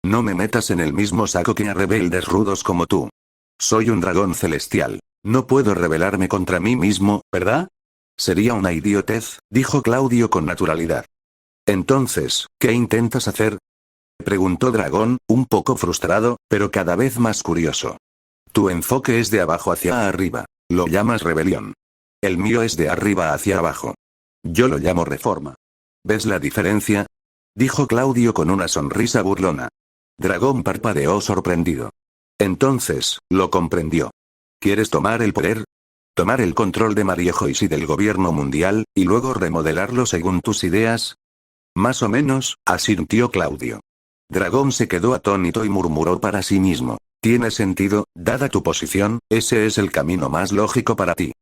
No me metas en el mismo saco que a rebeldes rudos como tú. Soy un dragón celestial. No puedo rebelarme contra mí mismo, ¿verdad? Sería una idiotez, dijo Claudio con naturalidad. Entonces, ¿qué intentas hacer? Preguntó Dragón, un poco frustrado, pero cada vez más curioso. Tu enfoque es de abajo hacia arriba. Lo llamas rebelión. El mío es de arriba hacia abajo. Yo lo llamo reforma. ¿Ves la diferencia? Dijo Claudio con una sonrisa burlona. Dragón parpadeó sorprendido. Entonces, lo comprendió. ¿Quieres tomar el poder? ¿Tomar el control de Mariejois y del gobierno mundial, y luego remodelarlo según tus ideas? Más o menos, asintió Claudio. Dragón se quedó atónito y murmuró para sí mismo. Tiene sentido, dada tu posición, ese es el camino más lógico para ti.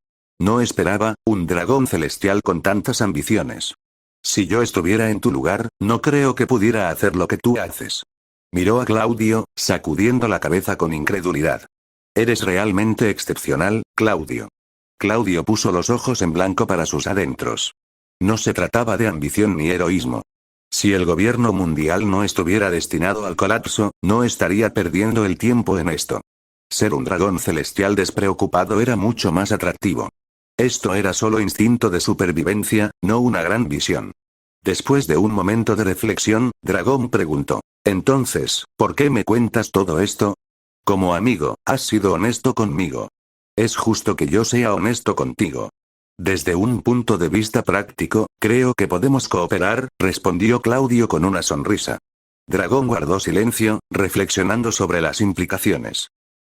No esperaba, un dragón celestial con tantas ambiciones. Si yo estuviera en tu lugar, no creo que pudiera hacer lo que tú haces. Miró a Claudio, sacudiendo la cabeza con incredulidad. Eres realmente excepcional, Claudio. Claudio puso los ojos en blanco para sus adentros. No se trataba de ambición ni heroísmo. Si el gobierno mundial no estuviera destinado al colapso, no estaría perdiendo el tiempo en esto. Ser un dragón celestial despreocupado era mucho más atractivo. Esto era solo instinto de supervivencia, no una gran visión. Después de un momento de reflexión, Dragón preguntó. Entonces, ¿por qué me cuentas todo esto? Como amigo, has sido honesto conmigo. Es justo que yo sea honesto contigo. Desde un punto de vista práctico, creo que podemos cooperar, respondió Claudio con una sonrisa. Dragón guardó silencio, reflexionando sobre las implicaciones.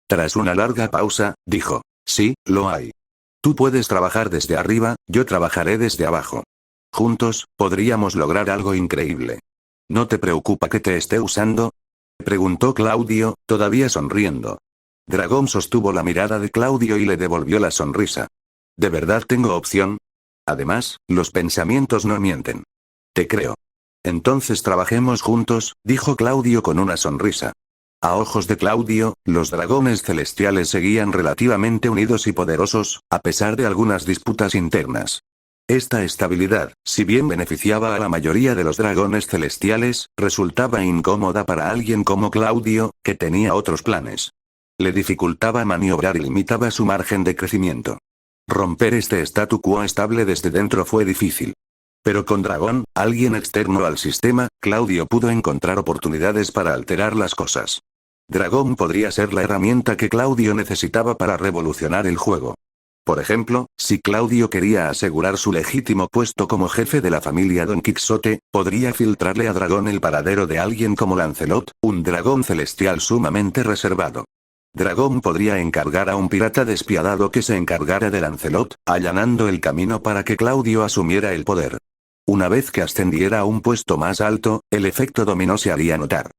Tras una larga pausa, dijo, sí, lo hay. Tú puedes trabajar desde arriba, yo trabajaré desde abajo. Juntos, podríamos lograr algo increíble. ¿No te preocupa que te esté usando? Preguntó Claudio, todavía sonriendo. Dragón sostuvo la mirada de Claudio y le devolvió la sonrisa. ¿De verdad tengo opción? Además, los pensamientos no mienten. Te creo. Entonces trabajemos juntos, dijo Claudio con una sonrisa. A ojos de Claudio, los dragones celestiales seguían relativamente unidos y poderosos, a pesar de algunas disputas internas. Esta estabilidad, si bien beneficiaba a la mayoría de los dragones celestiales, resultaba incómoda para alguien como Claudio, que tenía otros planes. Le dificultaba maniobrar y limitaba su margen de crecimiento. Romper este statu quo estable desde dentro fue difícil. Pero con Dragón, alguien externo al sistema, Claudio pudo encontrar oportunidades para alterar las cosas. Dragón podría ser la herramienta que Claudio necesitaba para revolucionar el juego. Por ejemplo, si Claudio quería asegurar su legítimo puesto como jefe de la familia Don Quixote, podría filtrarle a Dragón el paradero de alguien como Lancelot, un dragón celestial sumamente reservado. Dragón podría encargar a un pirata despiadado que se encargara de Lancelot, allanando el camino para que Claudio asumiera el poder. Una vez que ascendiera a un puesto más alto, el efecto dominó se haría notar.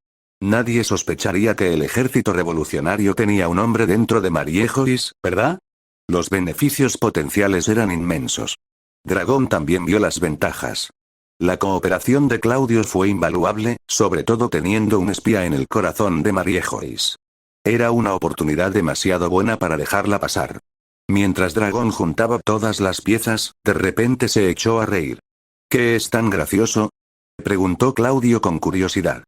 Nadie sospecharía que el ejército revolucionario tenía un hombre dentro de Mariejois, ¿verdad? Los beneficios potenciales eran inmensos. Dragón también vio las ventajas. La cooperación de Claudio fue invaluable, sobre todo teniendo un espía en el corazón de Mariejois. Era una oportunidad demasiado buena para dejarla pasar. Mientras Dragón juntaba todas las piezas, de repente se echó a reír. ¿Qué es tan gracioso? Preguntó Claudio con curiosidad.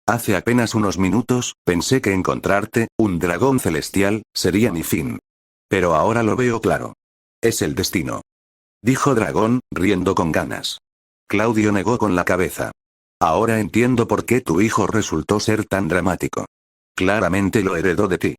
Hace apenas unos minutos, pensé que encontrarte, un dragón celestial, sería mi fin. Pero ahora lo veo claro. Es el destino. Dijo Dragón, riendo con ganas. Claudio negó con la cabeza. Ahora entiendo por qué tu hijo resultó ser tan dramático. Claramente lo heredó de ti.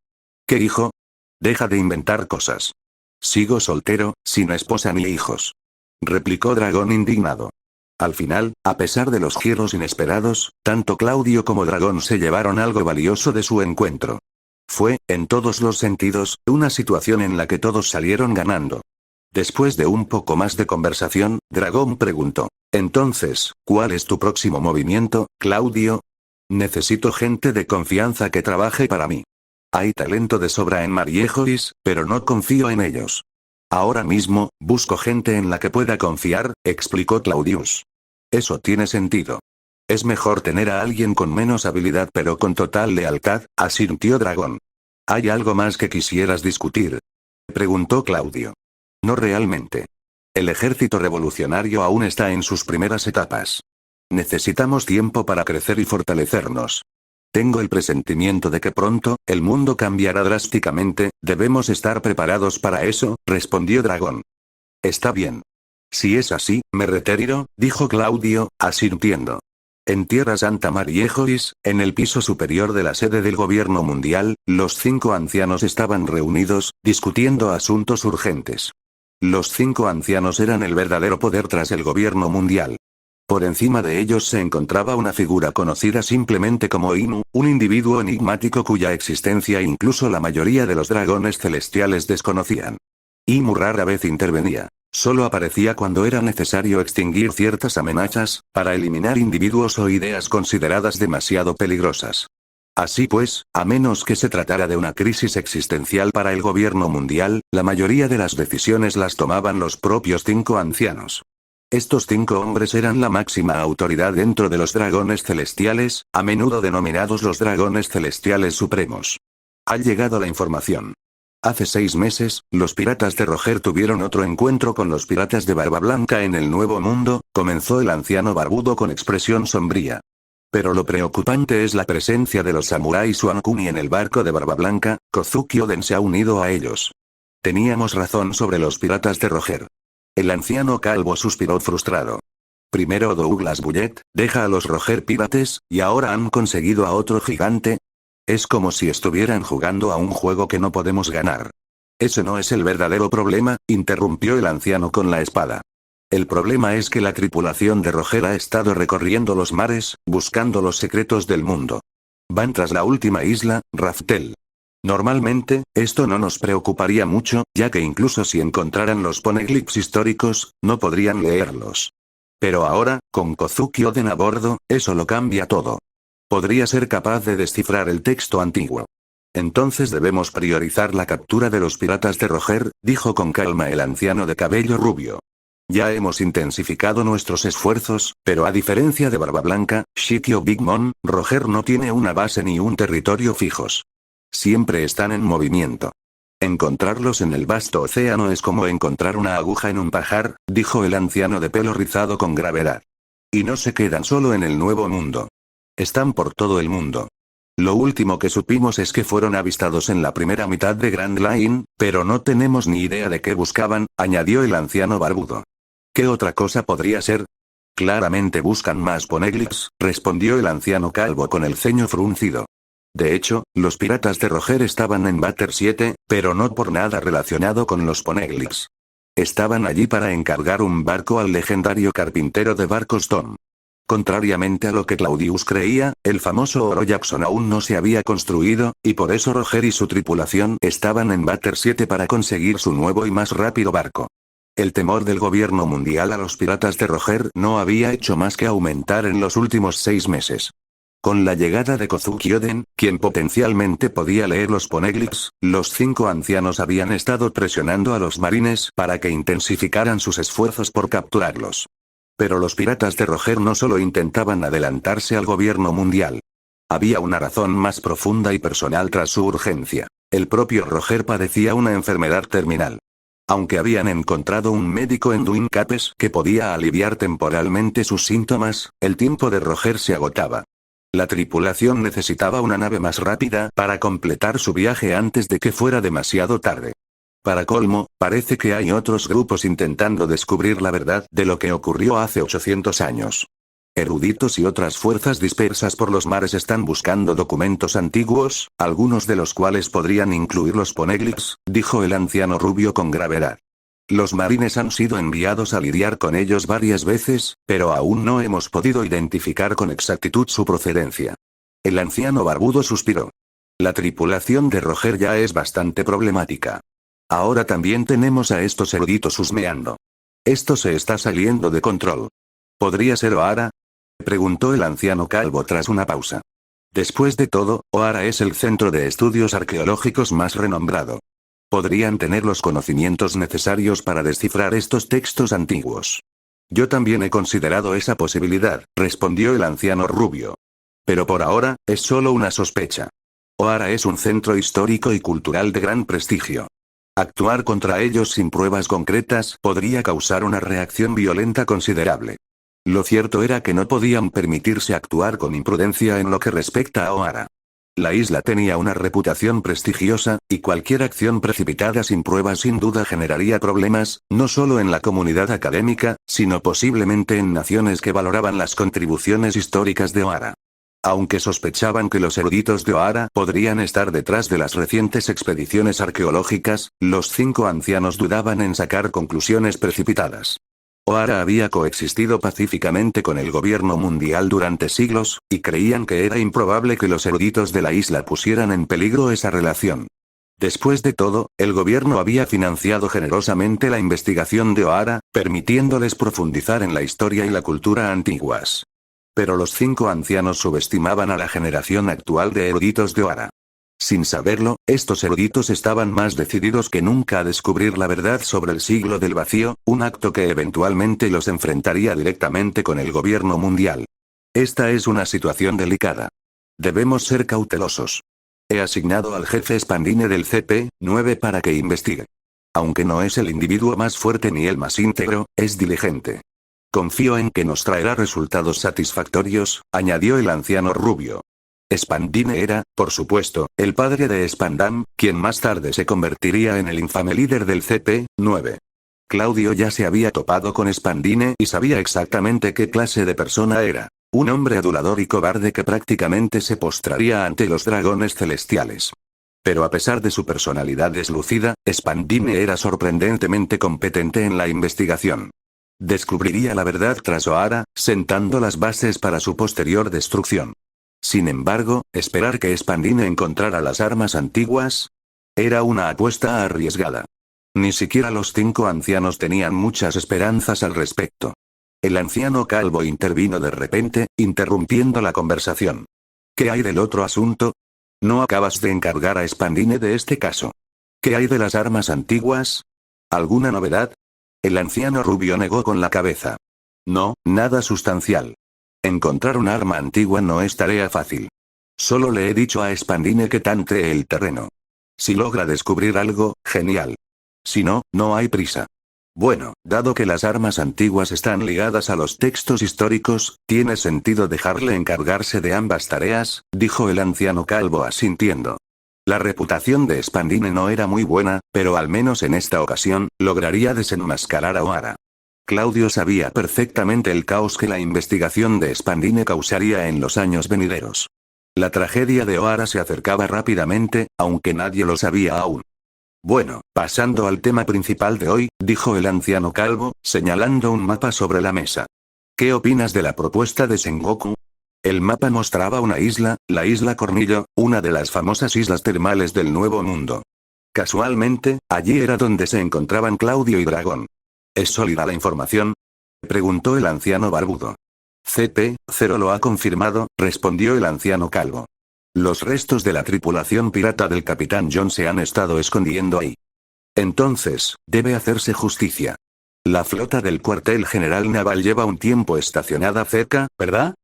¿Qué hijo? Deja de inventar cosas. Sigo soltero, sin esposa ni hijos. Replicó Dragón indignado. Al final, a pesar de los giros inesperados, tanto Claudio como Dragón se llevaron algo valioso de su encuentro. Fue, en todos los sentidos, una situación en la que todos salieron ganando. Después de un poco más de conversación, Dragón preguntó. Entonces, ¿cuál es tu próximo movimiento, Claudio? Necesito gente de confianza que trabaje para mí. Hay talento de sobra en Mariejois, pero no confío en ellos. Ahora mismo, busco gente en la que pueda confiar, explicó Claudius. Eso tiene sentido. Es mejor tener a alguien con menos habilidad pero con total lealtad, asintió Dragón. ¿Hay algo más que quisieras discutir? Preguntó Claudio. No realmente. El ejército revolucionario aún está en sus primeras etapas. Necesitamos tiempo para crecer y fortalecernos. Tengo el presentimiento de que pronto, el mundo cambiará drásticamente, debemos estar preparados para eso, respondió Dragón. Está bien. Si es así, me retiro, dijo Claudio, asintiendo. En Tierra Santa Mariejois, en el piso superior de la sede del gobierno mundial, los 5 ancianos estaban reunidos, discutiendo asuntos urgentes. Los 5 ancianos eran el verdadero poder tras el gobierno mundial. Por encima de ellos se encontraba una figura conocida simplemente como Inu, un individuo enigmático cuya existencia incluso la mayoría de los dragones celestiales desconocían. Inu rara vez intervenía. Solo aparecía cuando era necesario extinguir ciertas amenazas, para eliminar individuos o ideas consideradas demasiado peligrosas. Así pues, a menos que se tratara de una crisis existencial para el gobierno mundial, la mayoría de las decisiones las tomaban los propios 5 ancianos. Estos 5 hombres eran la máxima autoridad dentro de los dragones celestiales, a menudo denominados los dragones celestiales supremos. Ha llegado la información. Hace 6 meses, los piratas de Roger tuvieron otro encuentro con los piratas de Barba Blanca en el Nuevo Mundo, comenzó el anciano barbudo con expresión sombría. Pero lo preocupante es la presencia de los samuráis Wankuni en el barco de Barba Blanca, Kozuki Oden se ha unido a ellos. Teníamos razón sobre los piratas de Roger. El anciano calvo suspiró frustrado. Primero Douglas Bullet, deja a los Roger Pirates, y ahora han conseguido a otro gigante. Es como si estuvieran jugando a un juego que no podemos ganar. Ese no es el verdadero problema, interrumpió el anciano con la espada. El problema es que la tripulación de Roger ha estado recorriendo los mares, buscando los secretos del mundo. Van tras la última isla, Raftel. Normalmente, esto no nos preocuparía mucho, ya que incluso si encontraran los poneglyphs históricos, no podrían leerlos. Pero ahora, con Kozuki Oden a bordo, eso lo cambia todo. Podría ser capaz de descifrar el texto antiguo. Entonces debemos priorizar la captura de los piratas de Roger, dijo con calma el anciano de cabello rubio. Ya hemos intensificado nuestros esfuerzos, pero a diferencia de Barba Blanca, Shiki o Big Mom, Roger no tiene una base ni un territorio fijos. Siempre están en movimiento. Encontrarlos en el vasto océano es como encontrar una aguja en un pajar, dijo el anciano de pelo rizado con gravedad. Y no se quedan solo en el Nuevo Mundo. Están por todo el mundo. Lo último que supimos es que fueron avistados en la primera mitad de Grand Line, pero no tenemos ni idea de qué buscaban, añadió el anciano barbudo. ¿Qué otra cosa podría ser? Claramente buscan más poneglyphs, respondió el anciano calvo con el ceño fruncido. De hecho, los piratas de Roger estaban en Batter 7, pero no por nada relacionado con los poneglyphs. Estaban allí para encargar un barco al legendario carpintero de barcos Tom. Contrariamente a lo que Claudius creía, el famoso Oro Jackson aún no se había construido, y por eso Roger y su tripulación estaban en Batter 7 para conseguir su nuevo y más rápido barco. El temor del gobierno mundial a los piratas de Roger no había hecho más que aumentar en los últimos 6 meses. Con la llegada de Kozuki Oden, quien potencialmente podía leer los poneglyphs, los 5 ancianos habían estado presionando a los marines para que intensificaran sus esfuerzos por capturarlos. Pero los piratas de Roger no solo intentaban adelantarse al gobierno mundial. Había una razón más profunda y personal tras su urgencia. El propio Roger padecía una enfermedad terminal. Aunque habían encontrado un médico en Dwin Capes que podía aliviar temporalmente sus síntomas, el tiempo de Roger se agotaba. La tripulación necesitaba una nave más rápida para completar su viaje antes de que fuera demasiado tarde. Para colmo, parece que hay otros grupos intentando descubrir la verdad de lo que ocurrió hace 800 años. Eruditos y otras fuerzas dispersas por los mares están buscando documentos antiguos, algunos de los cuales podrían incluir los poneglyphs, dijo el anciano rubio con gravedad. Los marines han sido enviados a lidiar con ellos varias veces, pero aún no hemos podido identificar con exactitud su procedencia. El anciano barbudo suspiró. La tripulación de Roger ya es bastante problemática. Ahora también tenemos a estos eruditos husmeando. Esto se está saliendo de control. ¿Podría ser Ohara? Preguntó el anciano calvo tras una pausa. Después de todo, Ohara es el centro de estudios arqueológicos más renombrado. Podrían tener los conocimientos necesarios para descifrar estos textos antiguos. Yo también he considerado esa posibilidad, respondió el anciano rubio. Pero por ahora, es solo una sospecha. Ohara es un centro histórico y cultural de gran prestigio. Actuar contra ellos sin pruebas concretas podría causar una reacción violenta considerable. Lo cierto era que no podían permitirse actuar con imprudencia en lo que respecta a Ohara. La isla tenía una reputación prestigiosa, y cualquier acción precipitada sin pruebas sin duda generaría problemas, no solo en la comunidad académica, sino posiblemente en naciones que valoraban las contribuciones históricas de Ohara. Aunque sospechaban que los eruditos de Ohara podrían estar detrás de las recientes expediciones arqueológicas, los 5 ancianos dudaban en sacar conclusiones precipitadas. Ohara había coexistido pacíficamente con el gobierno mundial durante siglos, y creían que era improbable que los eruditos de la isla pusieran en peligro esa relación. Después de todo, el gobierno había financiado generosamente la investigación de Ohara, permitiéndoles profundizar en la historia y la cultura antiguas. Pero los 5 ancianos subestimaban a la generación actual de eruditos de Ohara. Sin saberlo, estos eruditos estaban más decididos que nunca a descubrir la verdad sobre el siglo del vacío, un acto que eventualmente los enfrentaría directamente con el gobierno mundial. Esta es una situación delicada. Debemos ser cautelosos. He asignado al jefe Spandine del CP-9 para que investigue. Aunque no es el individuo más fuerte ni el más íntegro, es diligente. Confío en que nos traerá resultados satisfactorios, añadió el anciano rubio. Spandine era, por supuesto, el padre de Spandam, quien más tarde se convertiría en el infame líder del CP-9. Claudio ya se había topado con Spandine y sabía exactamente qué clase de persona era. Un hombre adulador y cobarde que prácticamente se postraría ante los dragones celestiales. Pero a pesar de su personalidad deslucida, Spandine era sorprendentemente competente en la investigación. Descubriría la verdad tras Ohara, sentando las bases para su posterior destrucción. Sin embargo, esperar que Spandine encontrara las armas antiguas era una apuesta arriesgada. Ni siquiera los 5 ancianos tenían muchas esperanzas al respecto. El anciano calvo intervino de repente, interrumpiendo la conversación. ¿Qué hay del otro asunto? ¿No acabas de encargar a Spandine de este caso? ¿Qué hay de las armas antiguas? ¿Alguna novedad? El anciano rubio negó con la cabeza. No, nada sustancial. Encontrar un arma antigua no es tarea fácil. Solo le he dicho a Spandine que tantee el terreno. Si logra descubrir algo, genial. Si no, no hay prisa. Bueno, dado que las armas antiguas están ligadas a los textos históricos, tiene sentido dejarle encargarse de ambas tareas, dijo el anciano calvo asintiendo. La reputación de Spandine no era muy buena, pero al menos en esta ocasión, lograría desenmascarar a Ohara. Claudio sabía perfectamente el caos que la investigación de Spandine causaría en los años venideros. La tragedia de Ohara se acercaba rápidamente, aunque nadie lo sabía aún. Bueno, pasando al tema principal de hoy, dijo el anciano calvo, señalando un mapa sobre la mesa. ¿Qué opinas de la propuesta de Sengoku? El mapa mostraba una isla, la isla Cornillo, una de las famosas islas termales del Nuevo Mundo. Casualmente, allí era donde se encontraban Claudio y Dragón. ¿Es sólida la información?, preguntó el anciano barbudo. CP-0 lo ha confirmado, respondió el anciano calvo. Los restos de la tripulación pirata del Capitán John se han estado escondiendo ahí. Entonces, debe hacerse justicia. La flota del cuartel general naval lleva un tiempo estacionada cerca, ¿verdad?,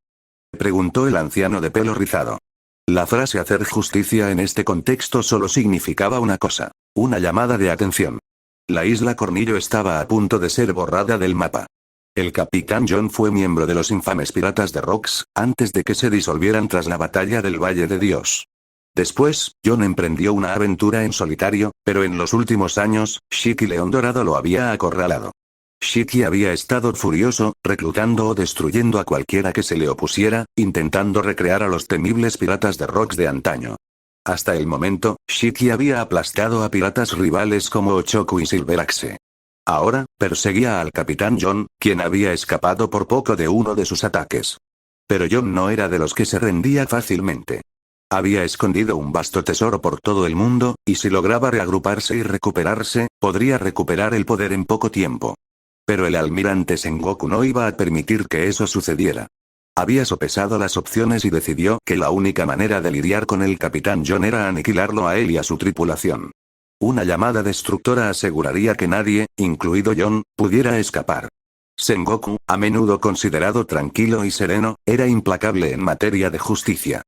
preguntó el anciano de pelo rizado. La frase hacer justicia en este contexto solo significaba una cosa: una llamada de atención. La isla Cornillo estaba a punto de ser borrada del mapa. El Capitán John fue miembro de los infames piratas de Rocks, antes de que se disolvieran tras la batalla del Valle de Dios. Después, John emprendió una aventura en solitario, pero en los últimos años, Shiki León Dorado lo había acorralado. Shiki había estado furioso, reclutando o destruyendo a cualquiera que se le opusiera, intentando recrear a los temibles piratas de Rocks de antaño. Hasta el momento, Shiki había aplastado a piratas rivales como Ochoku y Silveraxe. Ahora, perseguía al Capitán John, quien había escapado por poco de uno de sus ataques. Pero John no era de los que se rendía fácilmente. Había escondido un vasto tesoro por todo el mundo, y si lograba reagruparse y recuperarse, podría recuperar el poder en poco tiempo. Pero el almirante Sengoku no iba a permitir que eso sucediera. Había sopesado las opciones y decidió que la única manera de lidiar con el Capitán John era aniquilarlo a él y a su tripulación. Una llamada destructora aseguraría que nadie, incluido John, pudiera escapar. Sengoku, a menudo considerado tranquilo y sereno, era implacable en materia de justicia.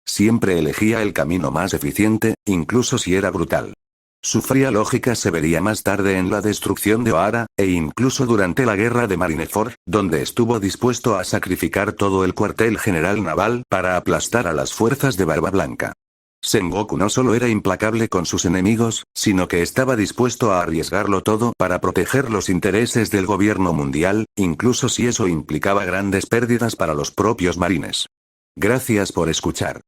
Siempre elegía el camino más eficiente, incluso si era brutal. Su fría lógica se vería más tarde en la destrucción de Ohara, e incluso durante la guerra de Marineford, donde estuvo dispuesto a sacrificar todo el cuartel general naval para aplastar a las fuerzas de Barba Blanca. Sengoku no solo era implacable con sus enemigos, sino que estaba dispuesto a arriesgarlo todo para proteger los intereses del gobierno mundial, incluso si eso implicaba grandes pérdidas para los propios marines. Gracias por escuchar.